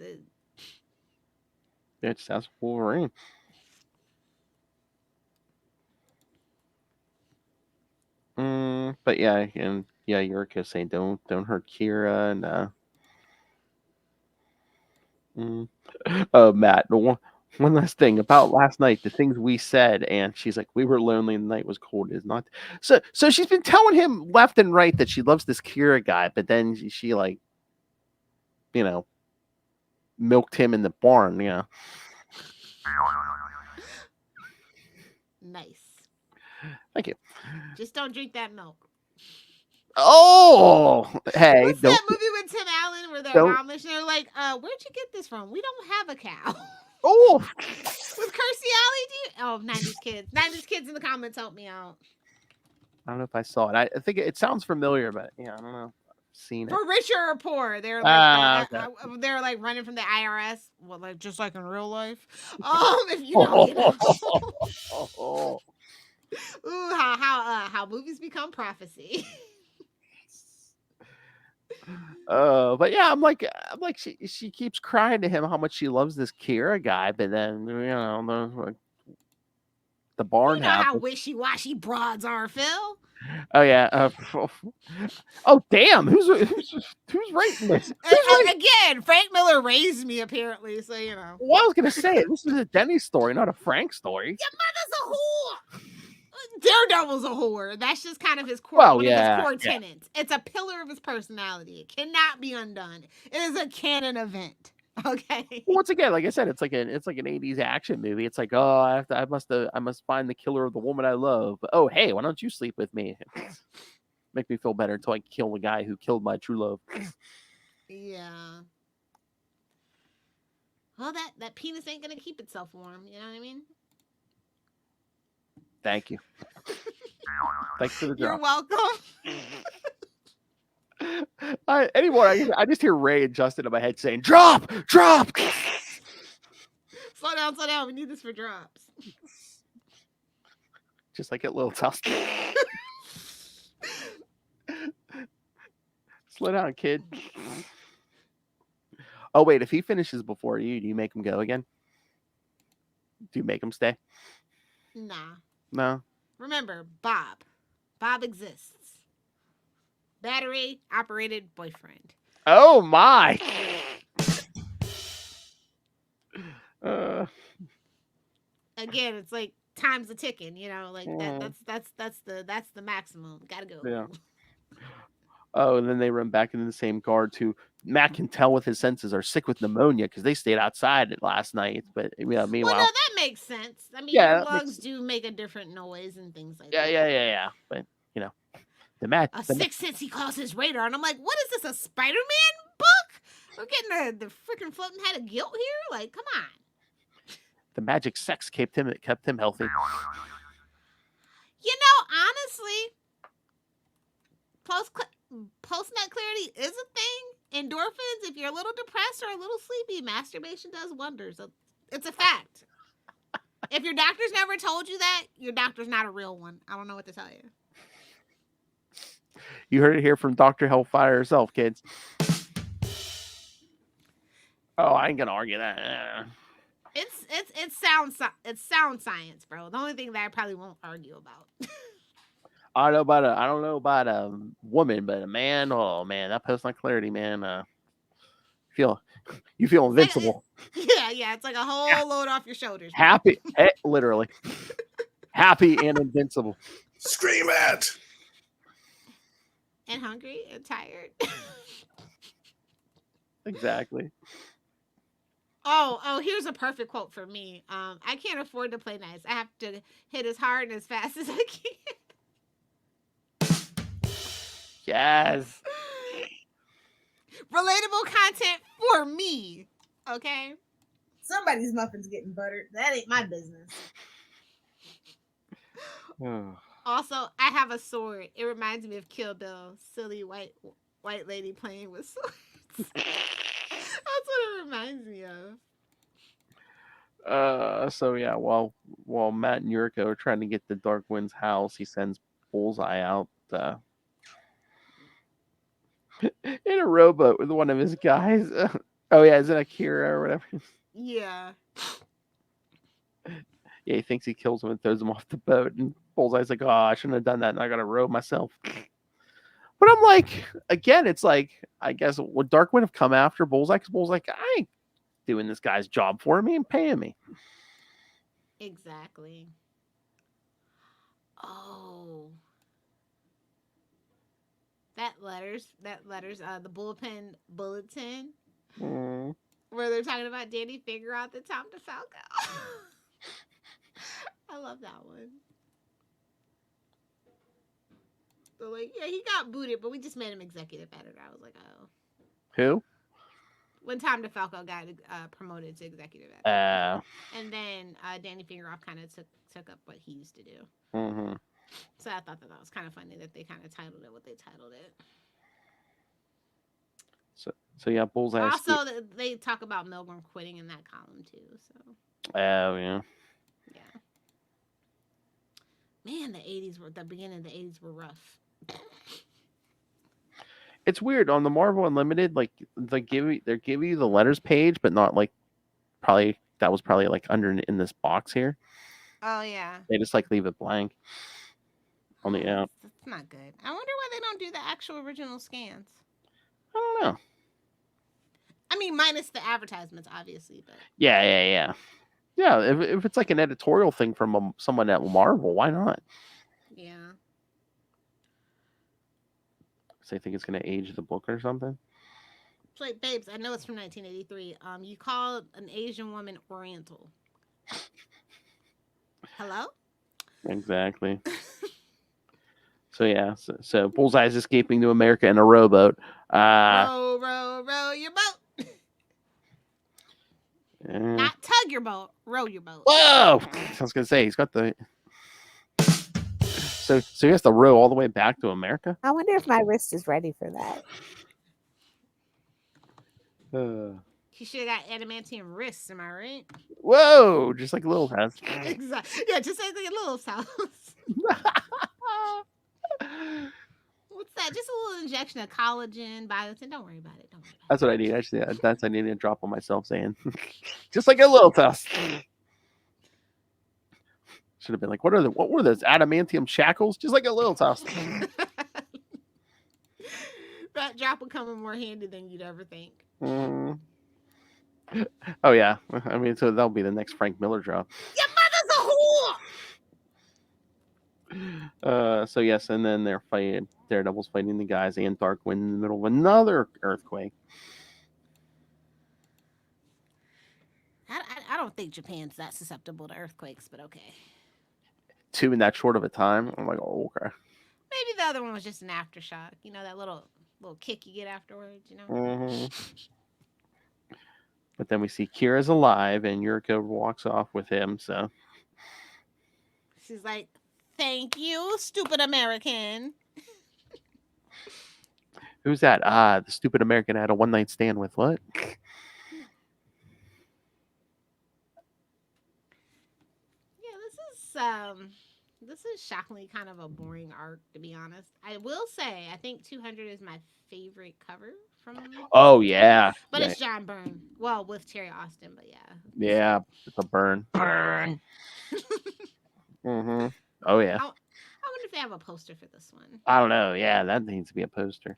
Speaker 1: bitch, that's Wolverine. But yeah, and yeah, Yuriko saying don't hurt Kira and oh Matt, the one last thing about last night, the things we said, and she's like, we were lonely and the night was cold. Is not so she's been telling him left and right that she loves this Kira guy, but then she like, you know, milked him in the barn, you know.
Speaker 2: Nice.
Speaker 1: Thank you.
Speaker 2: Just don't drink that milk.
Speaker 1: Oh, hey,
Speaker 2: What's that movie with Tim Allen where they're Amish and they're like, where'd you get this from? We don't have a cow.
Speaker 1: Oh,
Speaker 2: With Kirstie Alley, oh, 90s kids. 90s kids in the comments help me out.
Speaker 1: I don't know if I saw it. I think it sounds familiar, but yeah, I don't know. I've seen it.
Speaker 2: For richer or poor, they're like
Speaker 1: okay.
Speaker 2: they're like running from the IRS, well, like just like in real life. If you know, you know. Ooh, how movies become prophecy.
Speaker 1: But yeah, I'm like she keeps crying to him how much she loves this Kira guy, but then you know the barn
Speaker 2: You know how
Speaker 1: happens.
Speaker 2: wishy-washy broads are, Phil.
Speaker 1: Oh yeah. Oh damn! Who's writing this?
Speaker 2: Again, Frank Miller raised me apparently, so you know.
Speaker 1: Well, I was gonna say this is a Denny story, not a Frank story.
Speaker 2: Your mother's a whore. Daredevil's a whore. That's just kind of his core, one of his core tenets. It's a pillar of his personality. It cannot be undone. It is a canon event. Okay.
Speaker 1: Once again, like I said, it's like an 80s action movie. It's like, oh, I must find the killer of the woman I love. Oh, hey, why don't you sleep with me? Make me feel better until I kill the guy who killed my true love.
Speaker 2: Yeah. Well, that penis ain't gonna keep itself warm. You know what I mean?
Speaker 1: Thank you. Thanks for the drop.
Speaker 2: You're welcome.
Speaker 1: I just hear Ray and Justin in my head saying, "Drop, drop."
Speaker 2: Slow down. We need this for drops.
Speaker 1: Just like at Little Tusk. Slow down, kid. Oh wait, if he finishes before you, do you make him go again? Do you make him stay?
Speaker 2: Nah.
Speaker 1: No.
Speaker 2: Remember, Bob. Bob exists. Battery operated boyfriend.
Speaker 1: Oh my.
Speaker 2: Again, it's like time's a ticking, you know, like that's the maximum. Gotta go.
Speaker 1: Yeah. Oh, and then they run back into the same guards who Matt can tell with his senses are sick with pneumonia because they stayed outside last night. But yeah, meanwhile,
Speaker 2: well, no, that makes sense. I mean,
Speaker 1: yeah,
Speaker 2: your lungs do make a different noise and things like that.
Speaker 1: Yeah. But you know, the
Speaker 2: sixth sense he calls his radar, and I'm like, what is this? A Spider-Man book? We're getting the freaking floating head of guilt here. Like, come on.
Speaker 1: The magic sex kept him healthy.
Speaker 2: You know, honestly, post-nut clarity is a thing. Endorphins, if you're a little depressed or a little sleepy, masturbation does wonders. It's a fact. If your doctor's never told you that, your doctor's not a real one. I don't know what to tell you.
Speaker 1: You heard it here from Dr. Hellfire herself, kids. Oh, I ain't gonna argue that.
Speaker 2: It's sound science, bro. The only thing that I probably won't argue about.
Speaker 1: I don't know about a woman, but a man. Oh man, that post-nut clarity, man. You feel invincible.
Speaker 2: Yeah. It's like a whole load off your shoulders.
Speaker 1: Happy, literally. happy and invincible.
Speaker 3: Scream at.
Speaker 2: And hungry and tired.
Speaker 1: Exactly.
Speaker 2: Oh, here's a perfect quote for me. I can't afford to play nice. I have to hit as hard and as fast as I can.
Speaker 1: Yes.
Speaker 2: Relatable content for me. Okay?
Speaker 4: Somebody's muffin's getting buttered. That ain't my business.
Speaker 2: Also, I have a sword. It reminds me of Kill Bill. Silly white lady playing with swords. That's what it reminds me of.
Speaker 1: So yeah, while Matt and Yuriko are trying to get to Darkwind's house, he sends Bullseye out in a rowboat with one of his guys. Oh yeah, is it Akira or whatever?
Speaker 2: Yeah.
Speaker 1: Yeah, he thinks he kills him and throws him off the boat, and Bullseye's like, "Oh, I shouldn't have done that, and I got to row myself." But I'm like, again, it's like, I guess would Darkwind have come after Bullseye? Because Bullseye's like, I ain't doing this guy's job for me and paying me.
Speaker 2: Exactly. Oh. That letters, the bulletin, where they're talking about Danny figure out the Tom DeFalco. I love that one. So like, yeah, he got booted, but we just made him executive editor. I was like, oh.
Speaker 1: Who?
Speaker 2: When Tom DeFalco got promoted to executive editor. And then Danny Fingeroff kind of took up what he used to do.
Speaker 1: Mm-hmm.
Speaker 2: So I thought that was kind of funny that they kind of titled it what they titled it.
Speaker 1: So yeah, Bullseye.
Speaker 2: Also, they talk about Milgram quitting in that column too. So.
Speaker 1: Oh yeah.
Speaker 2: Yeah. Man, the beginning of the 80s were rough.
Speaker 1: It's weird on the Marvel Unlimited. Like they give you the letters page, but not like that was probably like under in this box here.
Speaker 2: Oh yeah.
Speaker 1: They just like leave it blank on the app.
Speaker 2: That's not good. I wonder why they don't do the actual original scans.
Speaker 1: I don't know.
Speaker 2: I mean, minus the advertisements, obviously, but
Speaker 1: Yeah. If it's like an editorial thing from someone at Marvel, why not?
Speaker 2: Yeah.
Speaker 1: So you think it's going to age the book or something?
Speaker 2: It's like, babes, I know it's from 1983. You call an Asian woman Oriental. Hello?
Speaker 1: Exactly. So yeah, so Bullseye's escaping to America in a rowboat.
Speaker 2: Row your boat. Not tug your boat, row your boat.
Speaker 1: Whoa! I was gonna say he's got the. So he has to row all the way back to America.
Speaker 5: I wonder if my wrist is ready for that.
Speaker 2: He should have got adamantium wrists. Am I right?
Speaker 1: Whoa! Just like Little House.
Speaker 2: Exactly. Yeah, just like a Little House. What's that? Just a little injection of collagen, biotin. Don't worry about it.
Speaker 1: That's what I need. Actually, I need to drop on myself saying, just like a Little House. Should have been like, what were those adamantium shackles? Just like a Little House.
Speaker 2: That drop will come in more handy than you'd ever think.
Speaker 1: Oh yeah, I mean, so that'll be the next Frank Miller drop.
Speaker 2: Your mother's a whore.
Speaker 1: So yes, and then they're fighting. Daredevil's fighting the guys and Darkwind in the middle of another earthquake.
Speaker 2: I don't think Japan's that susceptible to earthquakes, but okay.
Speaker 1: 2 in that short of a time. I'm like, oh, okay.
Speaker 2: Maybe the other one was just an aftershock. You know, that little kick you get afterwards, you know?
Speaker 1: Mm-hmm. But then we see Kira's alive, and Yuriko walks off with him, so.
Speaker 2: She's like, thank you, stupid American.
Speaker 1: Who's that? The stupid American I had a one-night stand with. What?
Speaker 2: Yeah, this is shockingly kind of a boring arc, to be honest. I will say, I think 200 is my favorite cover from.
Speaker 1: Oh yeah,
Speaker 2: but it's John Byrne. Well, with Terry Austin, but yeah.
Speaker 1: Yeah, it's a burn. Burn. Mm-hmm. Oh yeah.
Speaker 2: I wonder if they have a poster for this one.
Speaker 1: I don't know. Yeah, that needs to be a poster.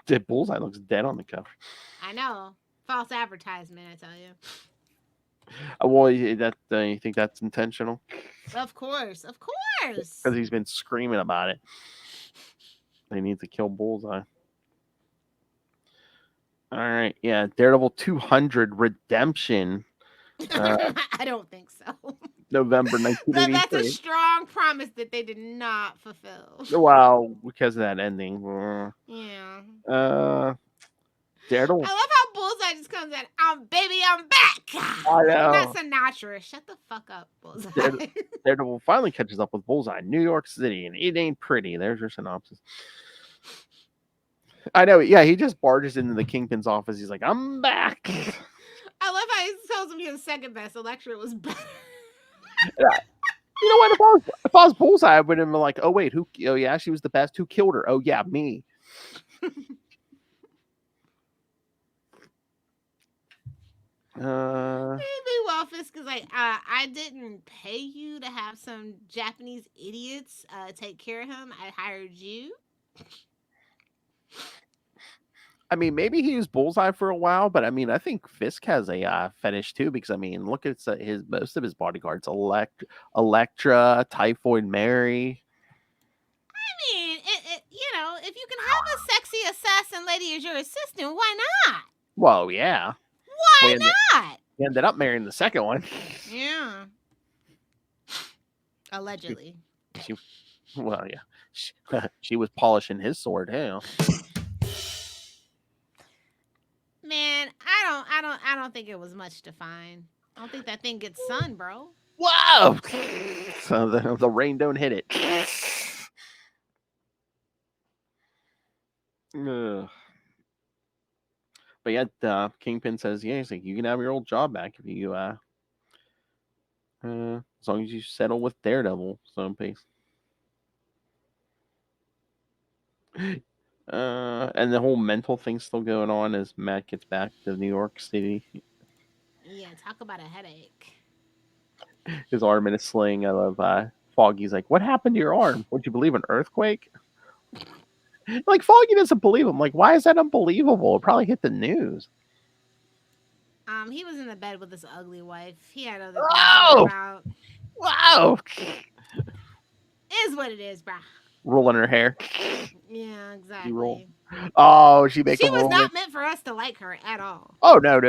Speaker 1: The Bullseye looks dead on the cover.
Speaker 2: I know. False advertisement, I tell you.
Speaker 1: Well, that you think that's intentional?
Speaker 2: Of course.
Speaker 1: Because he's been screaming about it. They need to kill Bullseye. All right, yeah, Daredevil 200 Redemption,
Speaker 2: I don't think so.
Speaker 1: November
Speaker 2: That's a
Speaker 1: 1983.
Speaker 2: strong promise that they did not fulfill.
Speaker 1: Well, because of that ending.
Speaker 2: Yeah.
Speaker 1: Daredevil.
Speaker 2: I love how Bullseye just comes in. I'm back.
Speaker 1: I know.
Speaker 2: Not Sinatra. Shut the fuck up, Bullseye.
Speaker 1: Daredevil finally catches up with Bullseye in New York City, and it ain't pretty. There's your synopsis. I know. Yeah, he just barges into the Kingpin's office. He's like, "I'm back."
Speaker 2: I love how he tells him you're the second best. Elektra was better.
Speaker 1: You know what? If I was Bullseye, I would have been like, "Oh wait, who? Oh yeah, she was the best. Who killed her? Oh yeah, me."
Speaker 2: Meanwhile, Fisk is like, I didn't pay you to have some Japanese idiots take care of him. I hired you.
Speaker 1: I mean, maybe he was Bullseye for a while, but I mean, I think Fisk has a fetish too, because I mean, look at his most of his bodyguards: Elektra, Typhoid Mary.
Speaker 2: I mean, if you can have a sexy assassin lady as your assistant, why not?
Speaker 1: Well, yeah.
Speaker 2: Why not?
Speaker 1: He ended up marrying the second one.
Speaker 2: Yeah. Allegedly.
Speaker 1: Well, yeah. She was polishing his sword. Hell.
Speaker 2: Man, I don't think it was much to find. I don't think that thing gets sun, bro.
Speaker 1: Whoa! So the rain don't hit it. Ugh. But yeah, Kingpin says, yeah, he's like, you can have your old job back if you as long as you settle with Daredevil someplace. And the whole mental thing's still going on as Matt gets back to New York City.
Speaker 2: Yeah, talk about a headache.
Speaker 1: His arm in a sling. I love Foggy's like, what happened to your arm? Would you believe an earthquake? Like, Foggy doesn't believe him. Like, why is that unbelievable? It probably hit the news.
Speaker 2: He was in the bed with his ugly wife. He had other things to worry about.
Speaker 1: Wow!
Speaker 2: Is what it is, brah.
Speaker 1: Rolling her hair.
Speaker 2: Yeah, exactly.
Speaker 1: Oh, she was
Speaker 2: not meant for us to like her at all.
Speaker 1: Oh no!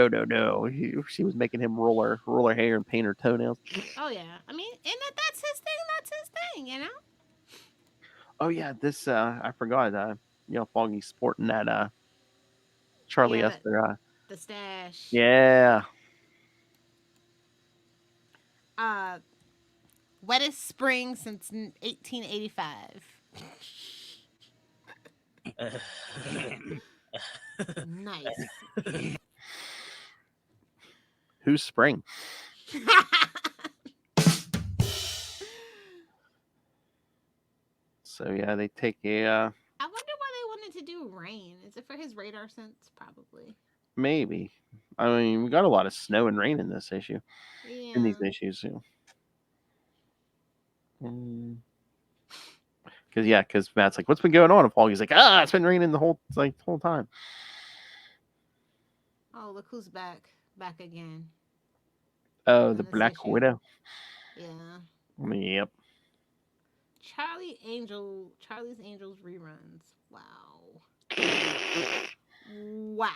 Speaker 1: She was making him roll her hair and paint her toenails.
Speaker 2: Oh yeah, I mean, and that's his thing. That's his thing, you know.
Speaker 1: Oh yeah, this I forgot. Foggy's sporting that Charlie Esther.
Speaker 2: The stash.
Speaker 1: Yeah.
Speaker 2: Wettest spring since 1885. Nice.
Speaker 1: Who's spring? So yeah, they take a.
Speaker 2: I wonder why they wanted to do rain. Is it for his radar sense? Probably.
Speaker 1: Maybe. I mean, we got a lot of snow and rain in this issue.
Speaker 2: Yeah.
Speaker 1: In these issues, too. Because Matt's like, what's been going on? And Foggy's like, it's been raining the whole time.
Speaker 2: Oh, look who's back again.
Speaker 1: Oh, the Black Widow.
Speaker 2: Yeah.
Speaker 1: Yep.
Speaker 2: Charlie's Angels reruns. Wow. Wow.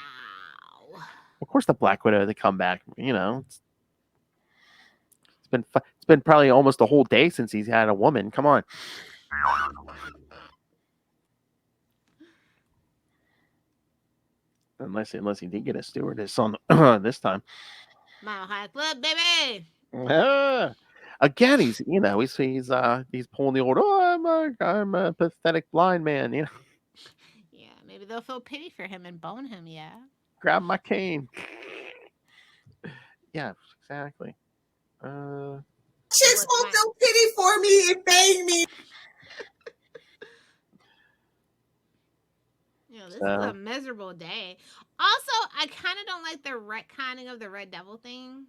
Speaker 1: Of course, the Black Widow, they come back. It's been probably almost a whole day since he's had a woman. Come on. Unless he did get a stewardess on this time.
Speaker 2: Mile High Club, baby.
Speaker 1: Again, he's pulling the old. Oh, I'm a pathetic blind man.
Speaker 2: Yeah, maybe they'll feel pity for him and bone him. Yeah.
Speaker 1: Grab my cane. Yeah, exactly.
Speaker 4: Chicks won't feel pity for me and bang me.
Speaker 2: This is a miserable day. Also, I kind of don't like the retconning of the Red Devil thing.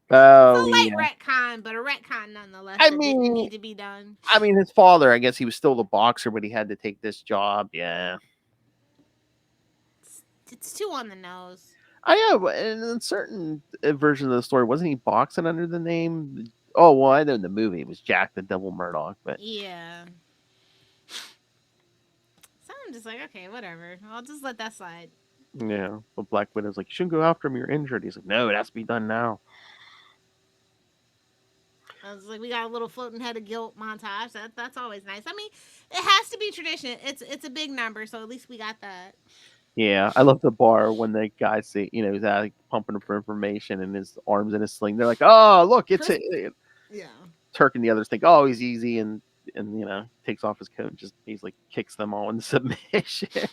Speaker 1: Oh,
Speaker 2: it's a light retcon, but a retcon nonetheless.
Speaker 1: I mean,
Speaker 2: didn't need to be done.
Speaker 1: I mean, his father, I guess he was still the boxer, but he had to take this job. Yeah.
Speaker 2: It's too on the nose.
Speaker 1: I know, but in certain versions of the story, wasn't he boxing under the name? Oh, well, I know in the movie it was Jack the Devil Murdock, but
Speaker 2: Yeah. So I'm just like, okay, whatever. I'll just let that slide.
Speaker 1: yeah. But Black Widow's like, you shouldn't go after him. You're injured. He's like, no, it has to be done now.
Speaker 2: I was like, we got a little floating head of guilt montage. That's always nice. I mean, it has to be tradition. It's a big number, so at least we got that.
Speaker 1: Yeah, I love the bar when the guy say, he's out like, pumping up for information and his arms in a sling. They're like, oh, look, it's it.
Speaker 2: Yeah.
Speaker 1: Turk and the others think, oh, he's easy, and takes off his coat and just he's like kicks them all into submission.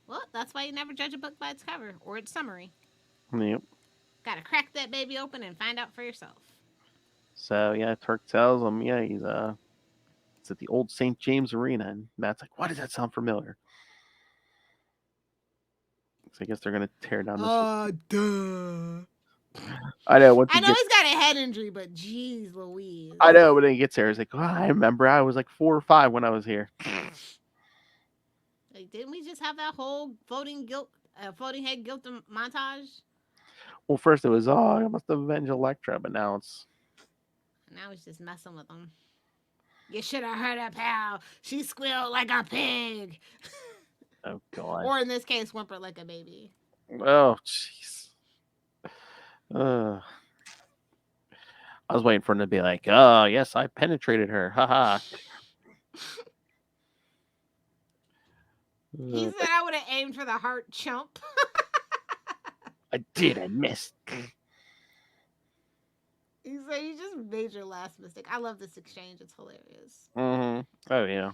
Speaker 2: Well, that's why you never judge a book by its cover or its summary.
Speaker 1: Yep.
Speaker 2: Gotta crack that baby open and find out for yourself.
Speaker 1: So yeah, Turk tells him, yeah, he's it's at the old St. James Arena, and Matt's like, why does that sound familiar? So I guess they're gonna tear down this.
Speaker 2: Duh.
Speaker 1: I know.
Speaker 2: I know he's got a head injury, but geez, Louise.
Speaker 1: I know. When he gets there, he's like, oh, I remember. I was like 4 or 5 when I was here.
Speaker 2: Like, didn't we just have that whole floating head guilt montage?
Speaker 1: Well, first it was, oh, I must avenge Elektra, but now it's.
Speaker 2: Now he's just messing with them. You should have heard her, pal. She squealed like a pig.
Speaker 1: Oh God.
Speaker 2: Or in this case, whimpered like a baby.
Speaker 1: Oh jeez. I was waiting for him to be like, oh yes, I penetrated her. Haha.
Speaker 2: He said I would have aimed for the heart, chump.
Speaker 1: I did. I missed.
Speaker 2: He said you just made your last mistake. I love this exchange. It's hilarious.
Speaker 1: Mm-hmm. Oh yeah.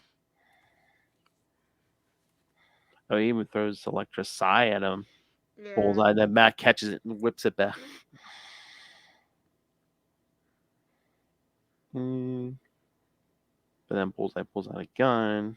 Speaker 1: Oh, he even throws Elektra's sigh at him. Yeah. Bullseye. Then Matt catches it and whips it back. But then Bullseye pulls out a gun.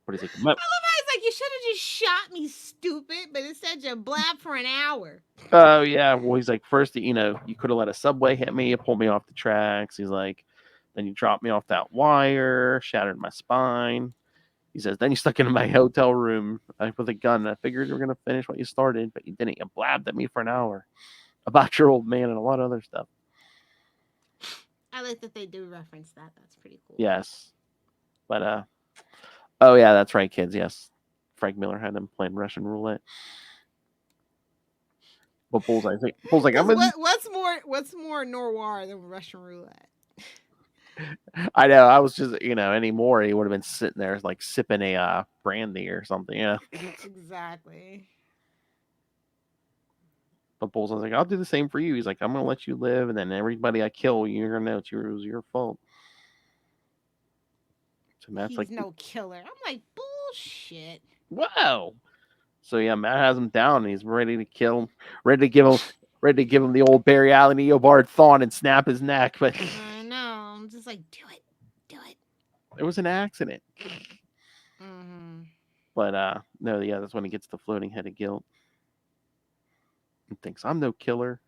Speaker 1: What is it?
Speaker 2: I love how he's like, you should have just shot me, stupid, but instead you blabbed for an hour.
Speaker 1: Oh, yeah. Well, he's like, first, you could have let a subway hit me. You pulled me off the tracks. He's like, then you dropped me off that wire, shattered my spine. He says, then you stuck into my hotel room with a gun. I figured you were going to finish what you started, but you didn't. You blabbed at me for an hour about your old man and a lot of other stuff.
Speaker 2: I like that they do reference that. That's pretty cool.
Speaker 1: Yes. But, oh, yeah, that's right, kids. Yes. Frank Miller had them playing Russian roulette. But Bullseye's like,
Speaker 2: what's more noir than Russian roulette?
Speaker 1: I know. I was just, anymore, he would have been sitting there like sipping a brandy or something,
Speaker 2: Exactly.
Speaker 1: But Bullseye's like, I'll do the same for you. He's like, I'm going to let you live, and then everybody I kill, you're going to know it was your fault. So Matt's
Speaker 2: He's
Speaker 1: like,
Speaker 2: no killer. I'm like, bullshit.
Speaker 1: Wow. So yeah, Matt has him down, and he's ready to kill him, ready to give him the old Barry Allen Eobard thorn and snap his neck. But
Speaker 2: I know. I'm just like, do it.
Speaker 1: It was an accident.
Speaker 2: Mm-hmm.
Speaker 1: But no, yeah, that's when he gets the floating head of guilt. He thinks I'm no killer,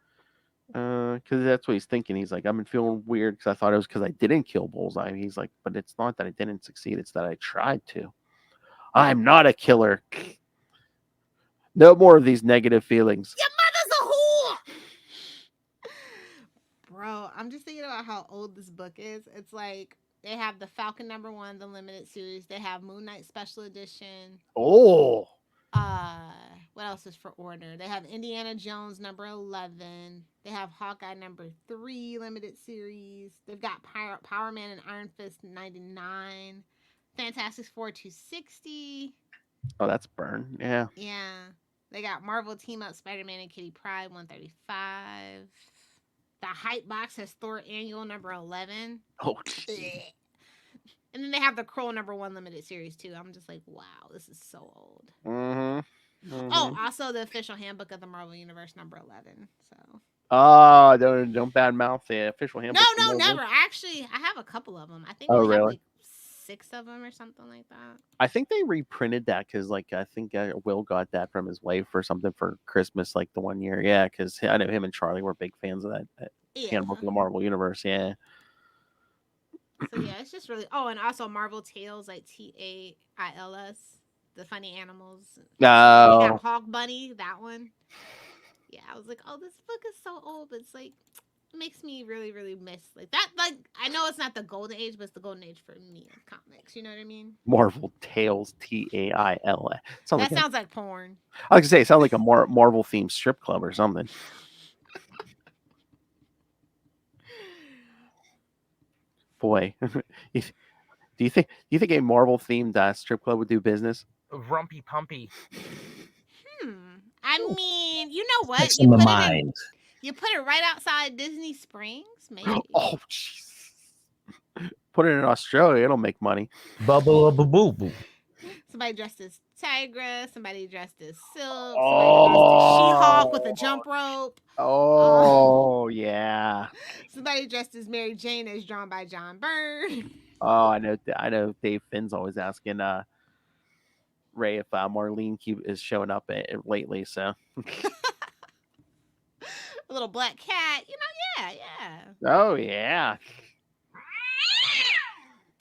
Speaker 1: because that's what he's thinking. He's like, I've been feeling weird because I thought it was because I didn't kill Bullseye. He's like, but it's not that I didn't succeed; it's that I tried to. I'm not a killer. No more of these negative feelings.
Speaker 2: Your mother's a whore! Bro, I'm just thinking about how old this book is. It's like they have the Falcon #1, the limited series. They have Moon Knight Special Edition.
Speaker 1: Oh.
Speaker 2: What else is for order? They have Indiana Jones #11. They have Hawkeye #3 limited series. They've got Power Man and Iron Fist 99. Fantastic Four 260.
Speaker 1: Oh, that's Burn. Yeah.
Speaker 2: Yeah. They got Marvel Team Up Spider-Man and Kitty Pryde 135. The Hype Box has Thor Annual #11.
Speaker 1: Oh,
Speaker 2: and then they have the Kroll #1 limited series too. I'm just like, wow, this is so old.
Speaker 1: Mm-hmm.
Speaker 2: Oh, also the official handbook of the Marvel Universe #11. So.
Speaker 1: Oh, don't badmouth the official handbook.
Speaker 2: No, never. Actually, I have a couple of them. I think.
Speaker 1: Oh,
Speaker 2: we have
Speaker 1: really?
Speaker 2: like 6 of them or something like that.
Speaker 1: I think they reprinted that because, I think Will got that from his wife or something for Christmas, like the one year. Yeah, because I know him and Charlie were big fans of that handbook of the Marvel Universe. Yeah.
Speaker 2: So yeah, it's just really. Oh, and also Marvel Tales, like Tails, the funny animals. They
Speaker 1: No.
Speaker 2: got Hawk Bunny, that one. Yeah, I was like, oh, this book is so old, but it's like it makes me really, really miss like that. Like I know it's not the golden age, but it's the golden age for me of comics. You know what I mean?
Speaker 1: Marvel Tales, Tails.
Speaker 2: That sounds like porn.
Speaker 1: I was gonna say it sounds like a Marvel themed strip club or something. Boy, do you think a Marvel themed strip club would do business?
Speaker 6: Rumpy Pumpy.
Speaker 2: I mean, you know what?
Speaker 7: Fixing the mind.
Speaker 2: You put it right outside Disney Springs, maybe.
Speaker 1: Oh, jeez. Put it in Australia, it'll make money.
Speaker 7: Bubble boo boo boo.
Speaker 2: Somebody dressed as Tigress, somebody dressed as Silk, somebody dressed as She-Hulk with a jump rope.
Speaker 1: Oh, yeah.
Speaker 2: Somebody dressed as Mary Jane as drawn by John Byrne.
Speaker 1: Oh, I know. Dave Finn's always asking Ray if Marlene is showing up lately. So
Speaker 2: A little black cat, yeah.
Speaker 1: Oh yeah.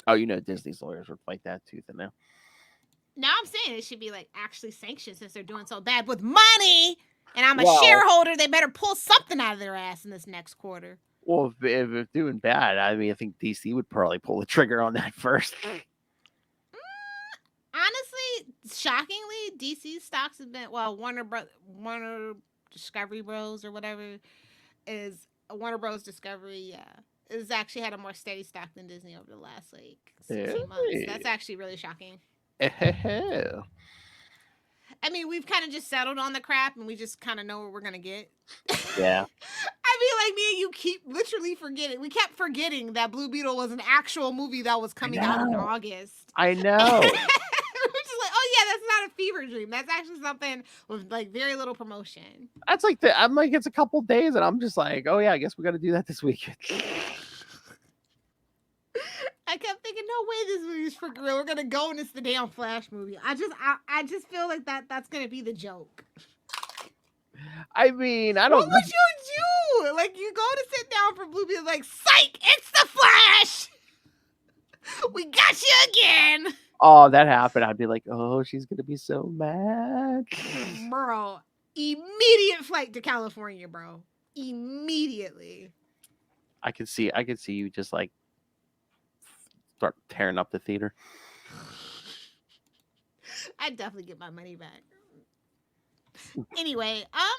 Speaker 1: Oh, Disney's lawyers would fight that tooth and nail.
Speaker 2: Now I'm saying it should be like actually sanctioned since they're doing so bad with money. And I'm a shareholder. They better pull something out of their ass in this next quarter.
Speaker 1: Well, if they're doing bad, I mean, I think DC would probably pull the trigger on that first.
Speaker 2: Honestly, shockingly, DC stocks have been Warner Discovery Bros or whatever is Warner Bros Discovery. Is actually had a more steady stock than Disney over the last 16 months. That's actually really shocking. I mean, we've kind of just settled on the crap, and we just kind of know what we're gonna get.
Speaker 1: Yeah.
Speaker 2: I mean, like me and you keep literally forgetting. We kept forgetting that Blue Beetle was an actual movie that was coming out in August.
Speaker 1: I know.
Speaker 2: We're just like, oh yeah, that's not a fever dream. That's actually something with like very little promotion.
Speaker 1: That's like I'm like it's a couple days, and I'm just like, oh yeah, I guess we got to do that this week.
Speaker 2: I kept thinking, no way, this movie's for real. We're gonna go and it's the damn Flash movie. I just feel like that's gonna be the joke.
Speaker 1: I mean, I don't.
Speaker 2: What would you do? Like, you go to sit down for Blue Beetle, like, psych, it's the Flash. We got you again.
Speaker 1: Oh, that happened. I'd be like, oh, she's gonna be so mad,
Speaker 2: bro. Immediate flight to California, bro. Immediately.
Speaker 1: I could see you just like start tearing up the theater.
Speaker 2: I'd definitely get my money back. Anyway, like I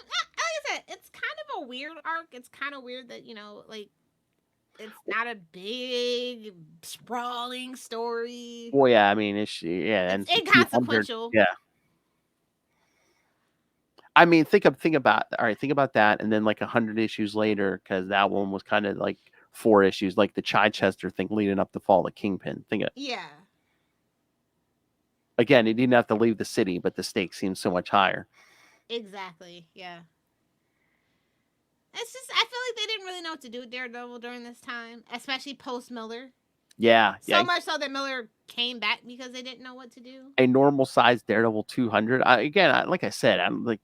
Speaker 2: said, it's kind of a weird arc. It's kind of weird that, like, it's not a big, sprawling story.
Speaker 1: Well, yeah, I mean, it's
Speaker 2: inconsequential.
Speaker 1: Yeah. I mean, think about that, and then like 100 issues later, because that one was kind of like 4 issues, like the Chichester thing leading up to Fall of Kingpin.
Speaker 2: Yeah.
Speaker 1: Again, he didn't have to leave the city, but the stakes seem so much higher.
Speaker 2: Exactly. Yeah. It's just, I feel like they didn't really know what to do with Daredevil during this time, especially post Miller.
Speaker 1: Yeah.
Speaker 2: So much so that Miller came back because they didn't know what to do.
Speaker 1: A normal sized Daredevil 200. Like I said, I'm like,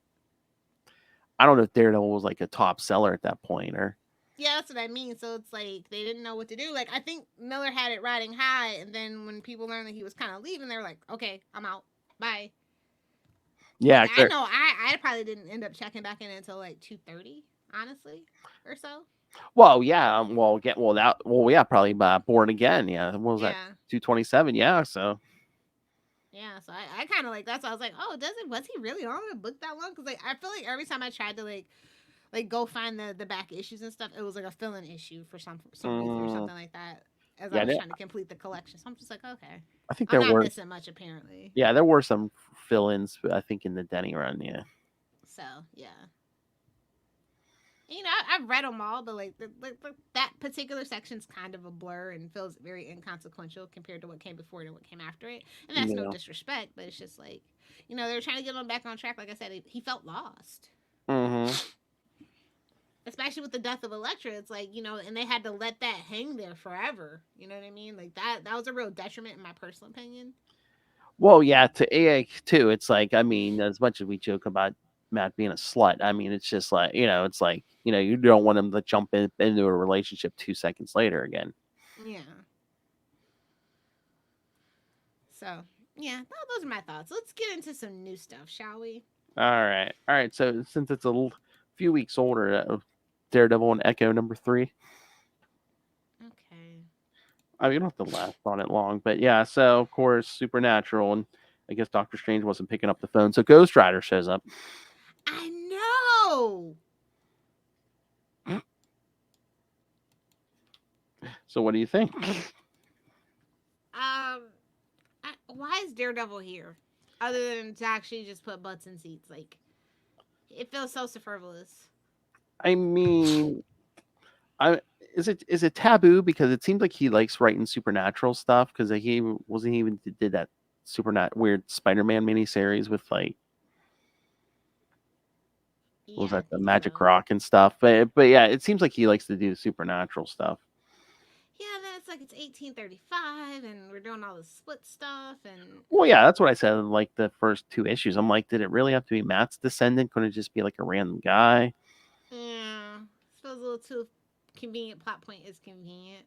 Speaker 1: I don't know if Daredevil was like a top seller at that point, or.
Speaker 2: Yeah, that's what I mean. So it's like they didn't know what to do. Like, I think Miller had it riding high, and then when people learned that he was kind of leaving, they were like, "Okay, I'm out. Bye."
Speaker 1: Yeah,
Speaker 2: like, I know. I probably didn't end up checking back in until like 2:30, honestly, or so.
Speaker 1: Well, yeah. Probably Born Again. Yeah, what was that? 227. Yeah, so.
Speaker 2: Yeah, so I kind of like that's why I was like, oh, was he really on the book that long? Because like I feel like every time I tried to like go find the back issues and stuff, it was like a fill-in issue for some reason or something like that. As I was trying to complete the collection, so I'm just like, okay.
Speaker 1: I think
Speaker 2: I'm not missing much apparently.
Speaker 1: Yeah, there were some fill-ins, I think, in the Denny run. Yeah.
Speaker 2: So yeah. I've read them all, but like that particular section's kind of a blur and feels very inconsequential compared to what came before it and what came after it. And that's no disrespect, but it's just like, they were trying to get him back on track. Like I said, he felt lost.
Speaker 1: Mm-hmm.
Speaker 2: Especially with the death of Elektra, it's like, and they had to let that hang there forever. You know what I mean? Like that was a real detriment in my personal opinion.
Speaker 1: Well, yeah, to AA too. It's like, I mean, as much as we joke about Matt being a slut, I mean, it's just like, it's like, you don't want him to jump into a relationship 2 seconds later again.
Speaker 2: Yeah. So yeah, those are my thoughts. Let's get into some new stuff, shall we?
Speaker 1: All right. So since it's a few weeks older, Daredevil and Echo #3.
Speaker 2: Okay.
Speaker 1: I mean, you don't have to last on it long, but yeah. So of course, Supernatural, and I guess Doctor Strange wasn't picking up the phone, so Ghost Rider shows up.
Speaker 2: I know.
Speaker 1: So what do you think?
Speaker 2: Why is Daredevil here? Other than to actually just put butts in seats, like it feels so superfluous.
Speaker 1: I mean, is it taboo because it seems like he likes writing supernatural stuff because he even did that weird Spider-Man miniseries with like what was
Speaker 2: Yeah, I
Speaker 1: that, the
Speaker 2: think
Speaker 1: Magic
Speaker 2: so.
Speaker 1: Rock and stuff, but yeah, it seems like he likes to do supernatural stuff.
Speaker 2: Yeah, then it's like it's 1835, and we're doing all this split stuff, and
Speaker 1: Well, yeah, that's what I said in like the first 2 issues. I'm like, did it really have to be Matt's descendant? Couldn't it just be like a random guy?
Speaker 2: yeah, feels a little too convenient. Plot point is convenient,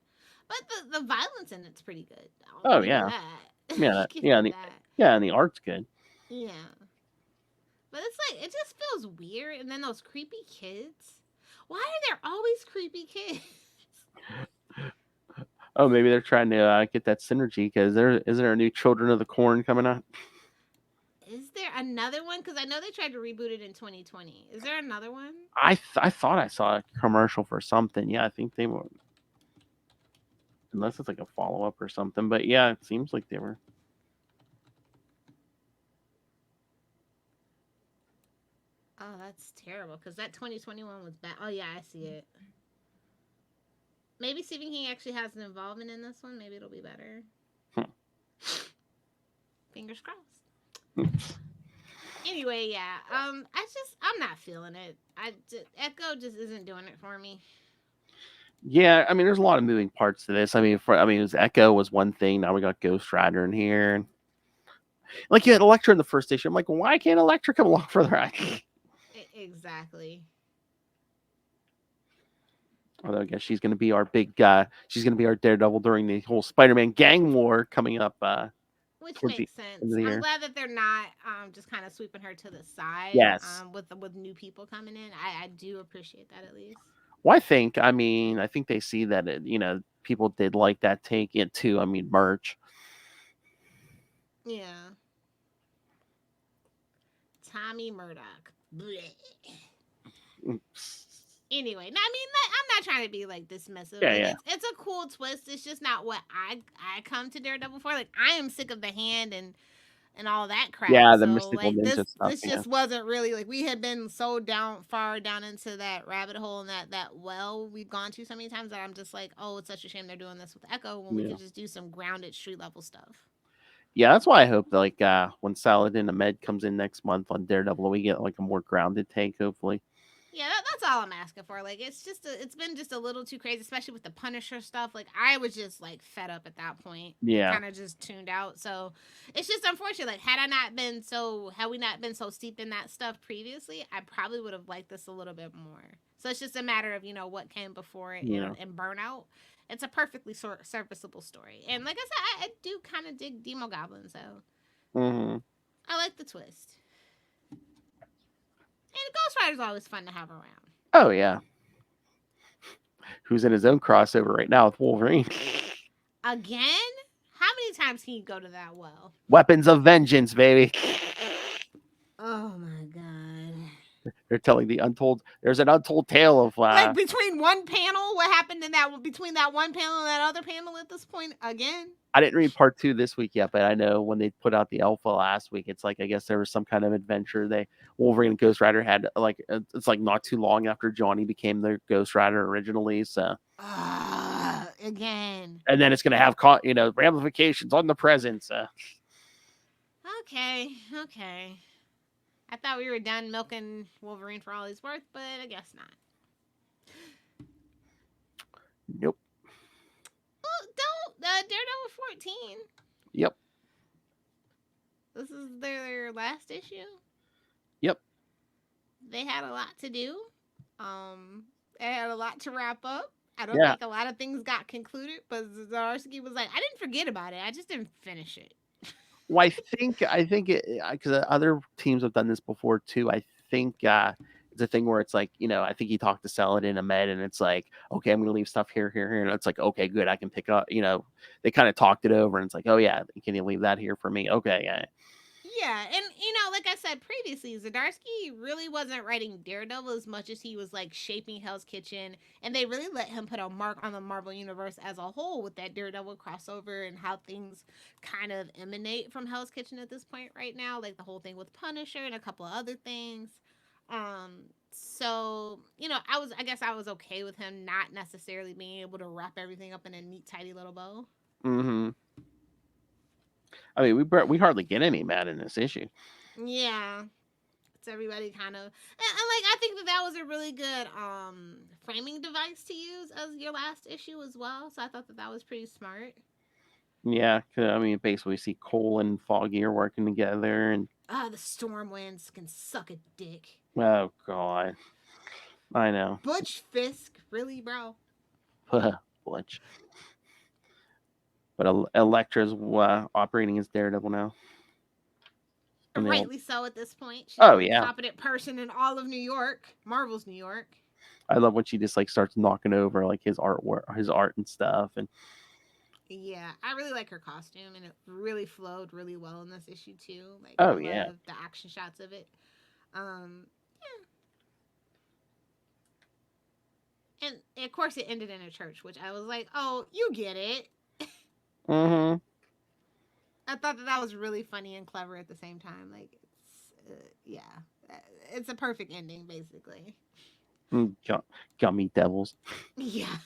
Speaker 2: but the violence in it's pretty good. I'll
Speaker 1: Oh
Speaker 2: give you
Speaker 1: yeah,
Speaker 2: that.
Speaker 1: yeah,
Speaker 2: Give
Speaker 1: yeah,
Speaker 2: you
Speaker 1: and the,
Speaker 2: that.
Speaker 1: yeah, and the art's good.
Speaker 2: Yeah, but it's like it just feels weird, and then those creepy kids. Why are there always creepy kids?
Speaker 1: Oh, maybe they're trying to get that synergy because isn't there a new Children of the Corn coming out?
Speaker 2: Is there another one? Because I know they tried to reboot it in 2020. Is there another one?
Speaker 1: I thought I saw a commercial for something. Yeah, I think they were, unless it's like a follow up or something. But yeah, it seems like they were.
Speaker 2: Oh, that's terrible. Because that 2021 was bad. Oh yeah, I see it. Maybe Stephen King actually has an involvement in this one. Maybe it'll be better. Fingers crossed. Anyway, yeah. I'm not feeling it. Echo just isn't doing it for me.
Speaker 1: Yeah, I mean, there's a lot of moving parts to this. I mean, it was Echo was one thing. Now we got Ghost Rider in here. Like you had Elektra in the first issue. I'm like, why can't Elektra come along further?
Speaker 2: Exactly.
Speaker 1: Although I guess she's going to be our big she's going to be our Daredevil during the whole Spider-Man gang war coming up.
Speaker 2: Which
Speaker 1: towards the
Speaker 2: makes sense.
Speaker 1: end of the
Speaker 2: I'm
Speaker 1: year.
Speaker 2: glad that they're not just kind of sweeping her to the side.
Speaker 1: Yes.
Speaker 2: With new people coming in, I do appreciate that at least.
Speaker 1: Well, I think they see that people did like that take it too. I mean, merch.
Speaker 2: Yeah. Tommy Murdock. Blech. Anyway, I mean, I'm not trying to be like dismissive.
Speaker 1: Yeah,
Speaker 2: like,
Speaker 1: yeah.
Speaker 2: It's a cool twist. It's just not what I come to Daredevil for. Like, I am sick of the hand and all that crap.
Speaker 1: Yeah, the
Speaker 2: so,
Speaker 1: mystical
Speaker 2: like,
Speaker 1: ninja stuff.
Speaker 2: this just wasn't really like we had been so far down into that rabbit hole and that well we've gone to so many times that I'm just like, oh, it's such a shame they're doing this with Echo when we could just do some grounded street level stuff.
Speaker 1: Yeah, that's why I hope that like when Saladin Ahmed comes in next month on Daredevil, we get like a more grounded take, hopefully.
Speaker 2: Yeah, that's all I'm asking for. Like, it's been just a little too crazy, especially with the Punisher stuff. Like, I was just like fed up at that point.
Speaker 1: Yeah,
Speaker 2: kind of just tuned out. So it's just unfortunate. Like, had we not been so steeped in that stuff previously, I probably would have liked this a little bit more. So it's just a matter of what came before it and Burnout. It's a perfectly serviceable story, and like I said, I do kind of dig Demagoblin, so I like the twist. And Ghost Rider's always fun to have around.
Speaker 1: Oh, yeah. Who's in his own crossover right now with Wolverine.
Speaker 2: Again? How many times can you go to that well?
Speaker 1: Weapons of Vengeance, baby.
Speaker 2: Oh, my God.
Speaker 1: They're telling there's an untold tale of...
Speaker 2: like, between one panel, what happened between that one panel and that other panel at this point, again?
Speaker 1: I didn't read part 2 this week yet, but I know when they put out the alpha last week, it's like, I guess there was some kind of adventure Wolverine and Ghost Rider had, like, it's like not too long after Johnny became the Ghost Rider originally, so.
Speaker 2: Again.
Speaker 1: And then it's going to have, ramifications on the present, so.
Speaker 2: Okay. I thought we were done milking Wolverine for all he's worth, but I guess not.
Speaker 1: Nope.
Speaker 2: Daredevil 14.
Speaker 1: Yep.
Speaker 2: This is their last issue.
Speaker 1: Yep.
Speaker 2: They had a lot to do. They had a lot to wrap up. I don't think a lot of things got concluded, but Zdarsky was like, I didn't forget about it. I just didn't finish it.
Speaker 1: Well, I think it because other teams have done this before too. I think it's a thing where it's like, I think he talked to Saladin Ahmed, and it's like, okay, I'm gonna leave stuff here, and it's like, okay, good, I can pick up. They kind of talked it over, and it's like, oh yeah, can you leave that here for me? Okay, yeah.
Speaker 2: Yeah, and like I said previously, Zdarsky really wasn't writing Daredevil as much as he was like shaping Hell's Kitchen, and they really let him put a mark on the Marvel universe as a whole with that Daredevil crossover and how things kind of emanate from Hell's Kitchen at this point right now, like the whole thing with Punisher and a couple of other things. So I guess I was okay with him not necessarily being able to wrap everything up in a neat, tidy little bow.
Speaker 1: Mm-hmm. I mean, we hardly get any Matt in this issue.
Speaker 2: Yeah. It's everybody kind of, and like I think that was a really good framing device to use as your last issue as well. So I thought that was pretty smart.
Speaker 1: Yeah, 'cause, I mean, basically, we see Cole and Foggy are working together, and
Speaker 2: the Stormwinds can suck a dick.
Speaker 1: oh god, I know.
Speaker 2: Butch Fisk, really, bro?
Speaker 1: Butch. But Elektra's operating as Daredevil now.
Speaker 2: Rightly so at this point. She's
Speaker 1: Oh,
Speaker 2: the
Speaker 1: yeah.
Speaker 2: most competent person in all of New York, Marvel's New York.
Speaker 1: I love when she just like starts knocking over like his artwork, his art and stuff, and
Speaker 2: yeah, I really like her costume, and it really flowed really well in this issue too. Like,
Speaker 1: oh
Speaker 2: I
Speaker 1: yeah,
Speaker 2: love the action shots of it. Yeah. And of course, it ended in a church, which I was like, "Oh, you get it."
Speaker 1: mm-hmm.
Speaker 2: I thought that was really funny and clever at the same time. Like, it's a perfect ending, basically.
Speaker 1: Gummy devils.
Speaker 2: Yeah.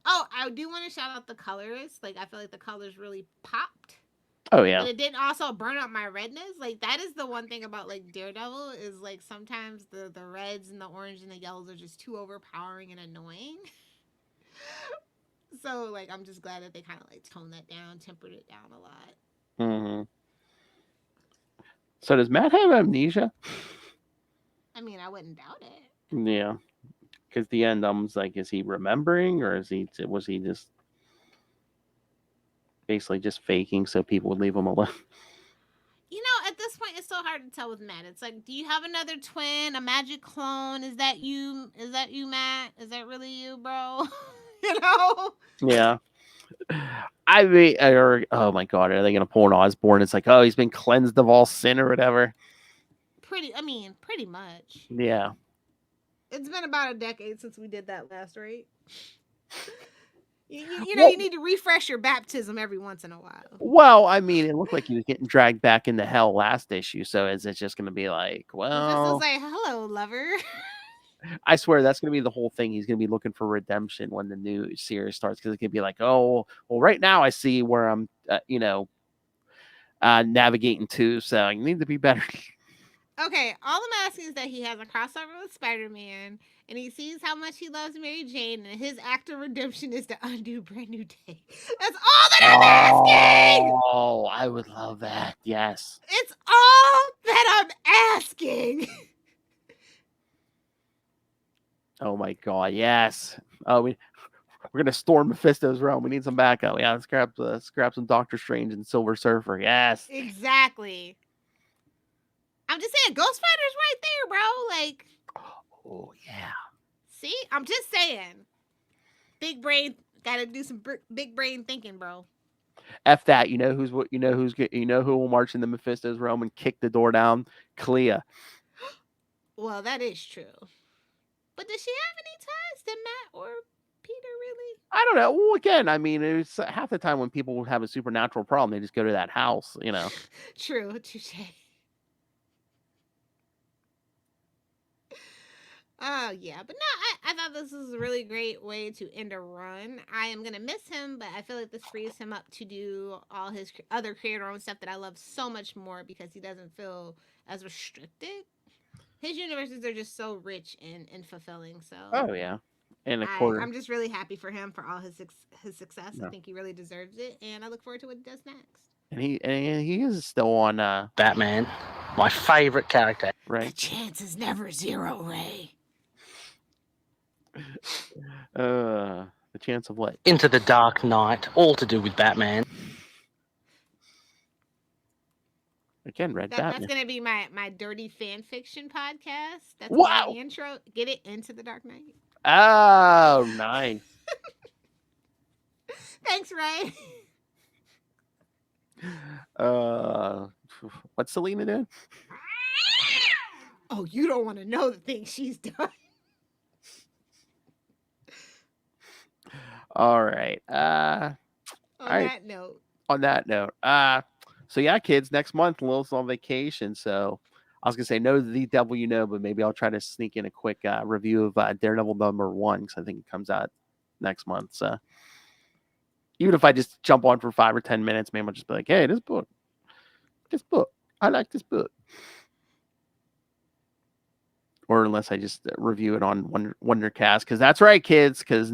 Speaker 2: Oh, I do want to shout out the colorists. Like, I feel like the colors really popped.
Speaker 1: Oh yeah.
Speaker 2: But it didn't also burn up my redness. Like, that is the one thing about like Daredevil is like sometimes the reds and the orange and the yellows are just too overpowering and annoying. So like I'm just glad that they kind of like toned that down, tempered it down a lot.
Speaker 1: Mm-hmm. So does Matt have amnesia?
Speaker 2: I mean, I wouldn't doubt it.
Speaker 1: Yeah, because the end, was like, is he remembering, or was he just basically just faking so people would leave him alone?
Speaker 2: At this point, it's so hard to tell with Matt. It's like, do you have another twin, a magic clone? Is that you? Is that you, Matt? Is that really you, bro?
Speaker 1: Yeah. I mean, oh my god, are they gonna pull an Osborn? It's like, oh, he's been cleansed of all sin or whatever.
Speaker 2: Pretty much.
Speaker 1: Yeah.
Speaker 2: It's been about a decade since we did that last, right? You need to refresh your baptism every once in a while.
Speaker 1: Well, I mean, it looked like he was getting dragged back into hell last issue, so is it just going to be like, well...
Speaker 2: Just like, hello, lover.
Speaker 1: I swear that's going to be the whole thing. He's going to be looking for redemption when the new series starts, because it could be like, oh, well, right now I see where I'm, navigating to, so I need to be better.
Speaker 2: Okay, all I'm asking is that he has a crossover with Spider-Man, and he sees how much he loves Mary Jane, and his act of redemption is to undo Brand New Day. That's all that I'm asking!
Speaker 1: Oh, I would love that. Yes.
Speaker 2: It's all that I'm asking!
Speaker 1: Oh my god, yes. Oh, we're going to storm Mephisto's realm. We need some backup. Yeah, let's grab some Doctor Strange and Silver Surfer. Yes.
Speaker 2: Exactly. I'm just saying, Ghost Rider's right there, bro. Like,
Speaker 1: oh yeah.
Speaker 2: See, I'm just saying, big brain, gotta do some big brain thinking, bro.
Speaker 1: F that. You know who will march into Mephisto's realm and kick the door down? Clea.
Speaker 2: Well, that is true. But does she have any ties to Matt or Peter, really?
Speaker 1: I don't know. Well, again, I mean, it's half the time when people have a supernatural problem, they just go to that house,
Speaker 2: True, touche. Oh, yeah. But no, I thought this was a really great way to end a run. I am going to miss him, but I feel like this frees him up to do all his other creator-owned stuff that I love so much more because he doesn't feel as restricted. His universes are just so rich and fulfilling. So.
Speaker 1: Oh, yeah. And
Speaker 2: I'm just really happy for him for all his success.
Speaker 1: Yeah.
Speaker 2: I think he really deserves it, and I look forward to what he does next.
Speaker 1: And he is still on
Speaker 7: Batman, my favorite character.
Speaker 1: Right.
Speaker 2: The chance is never zero, Ray.
Speaker 1: The chance of what?
Speaker 7: Into the Dark Knight, all to do with Batman.
Speaker 1: Again, Red
Speaker 2: That's
Speaker 1: Batman.
Speaker 2: gonna be my dirty fan fiction podcast. That's
Speaker 1: Wow.
Speaker 2: my intro. Get it into the Dark Knight.
Speaker 1: Oh, nice.
Speaker 2: Thanks, Ray.
Speaker 1: What's Selena doing?
Speaker 2: Oh, you don't want to know the things she's done.
Speaker 1: All right.
Speaker 2: On
Speaker 1: right.
Speaker 2: that note.
Speaker 1: On that note, so yeah, kids, next month Lilith's on vacation, so I was gonna say no the devil you know, but maybe I'll try to sneak in a quick review of Daredevil #1 because I think it comes out next month. So even if I just jump on for 5 or 10 minutes, maybe I'll just be like, hey, this book, I like this book. Or unless I just review it on Wondercast, because that's right, kids, because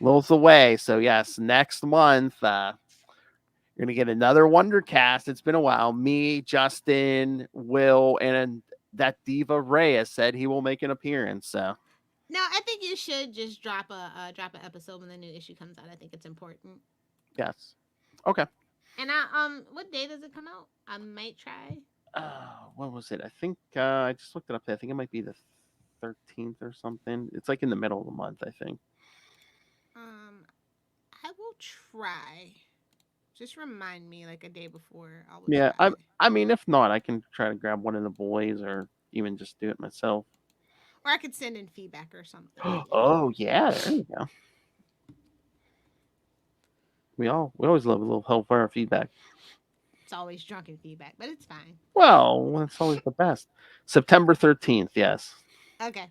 Speaker 1: Lilith's away. So yes, next month you're gonna get another Wondercast. It's been a while. Me, Justin, Will, and that diva Reyes said he will make an appearance. So
Speaker 2: no, I think you should just drop an episode when the new issue comes out. I think it's important.
Speaker 1: Yes. Okay.
Speaker 2: And what day does it come out? I might try.
Speaker 1: What was it? I think I just looked it up. I think it might be the 13th or something. It's like in the middle of the month, I think.
Speaker 2: I will try. Just remind me like a day before.
Speaker 1: Yeah, I mean, if not, I can try to grab one of the boys or even just do it myself.
Speaker 2: Or I could send in feedback or something.
Speaker 1: Oh yeah, there you go. We always love a little Hellfire feedback.
Speaker 2: It's always drunken feedback, but it's fine.
Speaker 1: Well, it's always the best. September 13th, yes.
Speaker 2: Okay.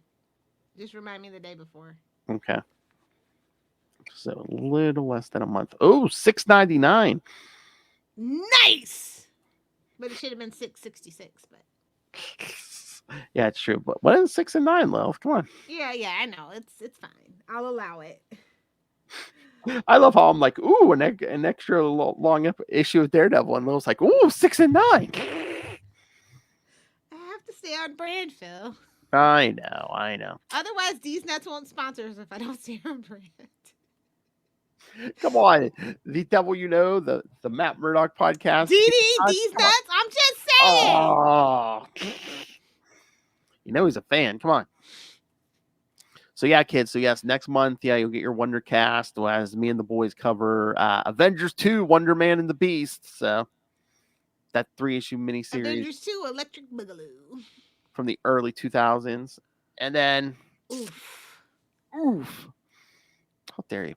Speaker 2: Just remind me the day before.
Speaker 1: Okay. So a little less than a month. Oh, $6.99.
Speaker 2: Nice. But it should have been $6.66. But
Speaker 1: yeah, it's true. But what is 6 and 9, Lilith? Come on.
Speaker 2: Yeah, I know. It's fine. I'll allow it.
Speaker 1: I love how I'm like, ooh, an extra long issue of Daredevil, and Lilith's like, ooh, 6 and 9.
Speaker 2: I have to stay on brand, Phil.
Speaker 1: I know.
Speaker 2: Otherwise, these nuts won't sponsor us if I don't stay on brand.
Speaker 1: Come on, the devil you know, the Matt Murdock podcast.
Speaker 2: These nuts. I'm just saying.
Speaker 1: Oh, you know he's a fan. Come on. So yeah, kids. So yes, next month, you'll get your Wondercast as me and the boys cover Avengers 2, Wonder Man and the Beast. So that 3-issue miniseries.
Speaker 2: Avengers 2, Electric Boogaloo.
Speaker 1: From the early 2000s, and then oof. How dare you?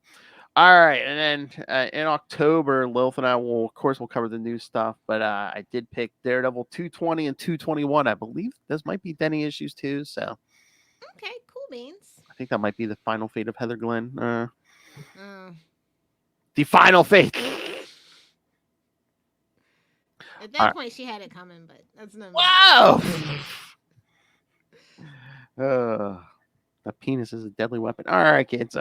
Speaker 1: All right, and then in October, Lilith and I will cover the new stuff. But I did pick Daredevil 220 and 221. I believe those might be Denny issues too. So
Speaker 2: okay, cool beans.
Speaker 1: I think that might be the final fate of Heather Glenn. The final fate.
Speaker 2: At that point, she had it coming, but that's not.
Speaker 1: Wow. The penis is a deadly weapon. All right, kids.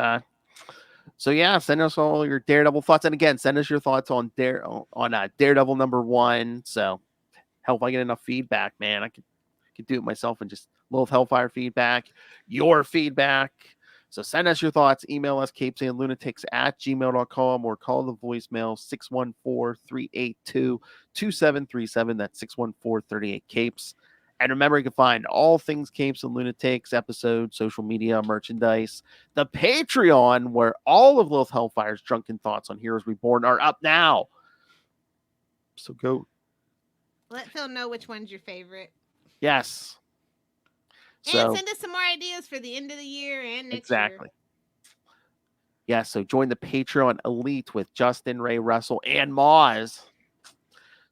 Speaker 1: So yeah, send us all your Daredevil thoughts, and again, send us your thoughts on Daredevil #1. So, hell, if I get enough feedback, man, I could do it myself and just Lilith Hellfire feedback, your feedback. So send us your thoughts. Email us CapesandLunatics@gmail.com or call the voicemail 614-382-2737. That's 614-38-CAPES. And remember, you can find all things Capes and Lunatics, episodes, social media, merchandise, the Patreon, where all of Lilith Hellfire's drunken thoughts on Heroes Reborn are up now. So go.
Speaker 2: Let Phil know which one's your favorite.
Speaker 1: Yes.
Speaker 2: And send us some more ideas for the end of the year and next year.
Speaker 1: Yeah, so join the Patreon elite with Justin, Ray, Russell, and Moz.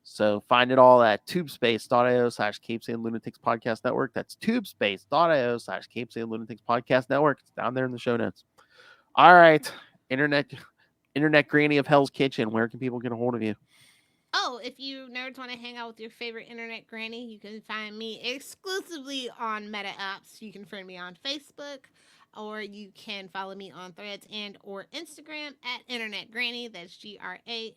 Speaker 1: So find it all at tubespace.io/CapesandLunatics Podcast Network. That's tubespace.io/CapesandLunatics Podcast Network. It's down there in the show notes. All right. Internet granny of Hell's Kitchen. Where can people get a hold of you?
Speaker 2: Oh, if you nerds want to hang out with your favorite internet granny, you can find me exclusively on Meta Apps. You can friend me on Facebook, or you can follow me on Threads and or Instagram at Internet Granny. That's GRANNIE.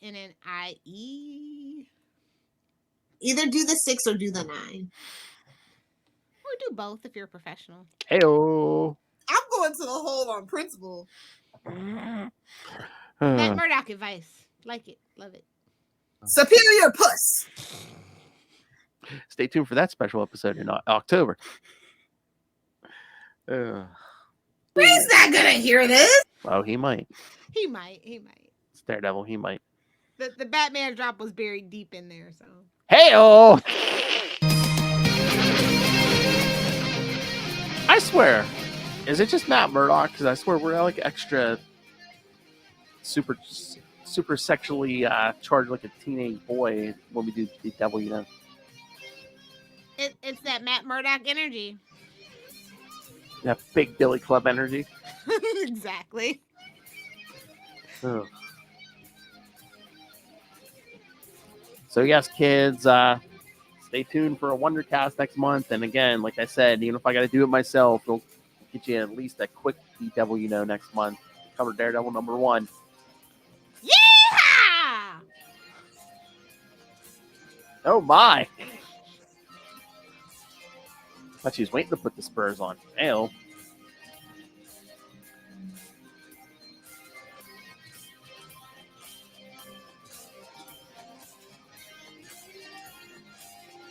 Speaker 4: Either do the 6 or do the 9.
Speaker 2: Or do both if you're a professional.
Speaker 1: Heyo.
Speaker 4: I'm going to the hole on principle.
Speaker 2: Matt Murdock advice. Like it. Love it.
Speaker 4: Superior puss.
Speaker 1: Stay tuned for that special episode in October.
Speaker 4: He's not gonna hear this.
Speaker 1: Oh, he might.
Speaker 2: He might.
Speaker 1: It's Daredevil. He might.
Speaker 2: The Batman drop was buried deep in there, so.
Speaker 1: Hey-oh! I swear. Is it just Matt Murdock? Because I swear we're like extra super sexually charged like a teenage boy when we do the Devil, you know.
Speaker 2: It's that Matt Murdock energy.
Speaker 1: That big Billy Club energy.
Speaker 2: Exactly.
Speaker 1: Oh. So yes, kids, stay tuned for a Wondercast next month. And again, like I said, even if I got to do it myself, we'll get you at least a quick Devil, you know, next month. Cover Daredevil #1.
Speaker 2: Yeehaw!
Speaker 1: Oh my! Thought she was waiting to put the spurs on. Hell.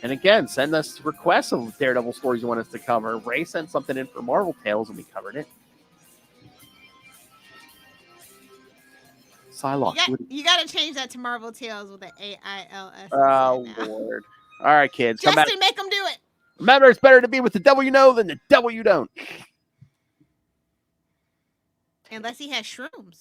Speaker 1: And again, send us requests of Daredevil stories you want us to cover. Ray sent something in for Marvel Tales and we covered it. Psylocke.
Speaker 2: You got to change that to Marvel Tales with an AILS.
Speaker 1: Oh, Lord. All right, kids. Come back.
Speaker 2: Justin, make them do it.
Speaker 1: Remember, it's better to be with the devil you know than the devil you don't.
Speaker 2: Unless he has shrooms.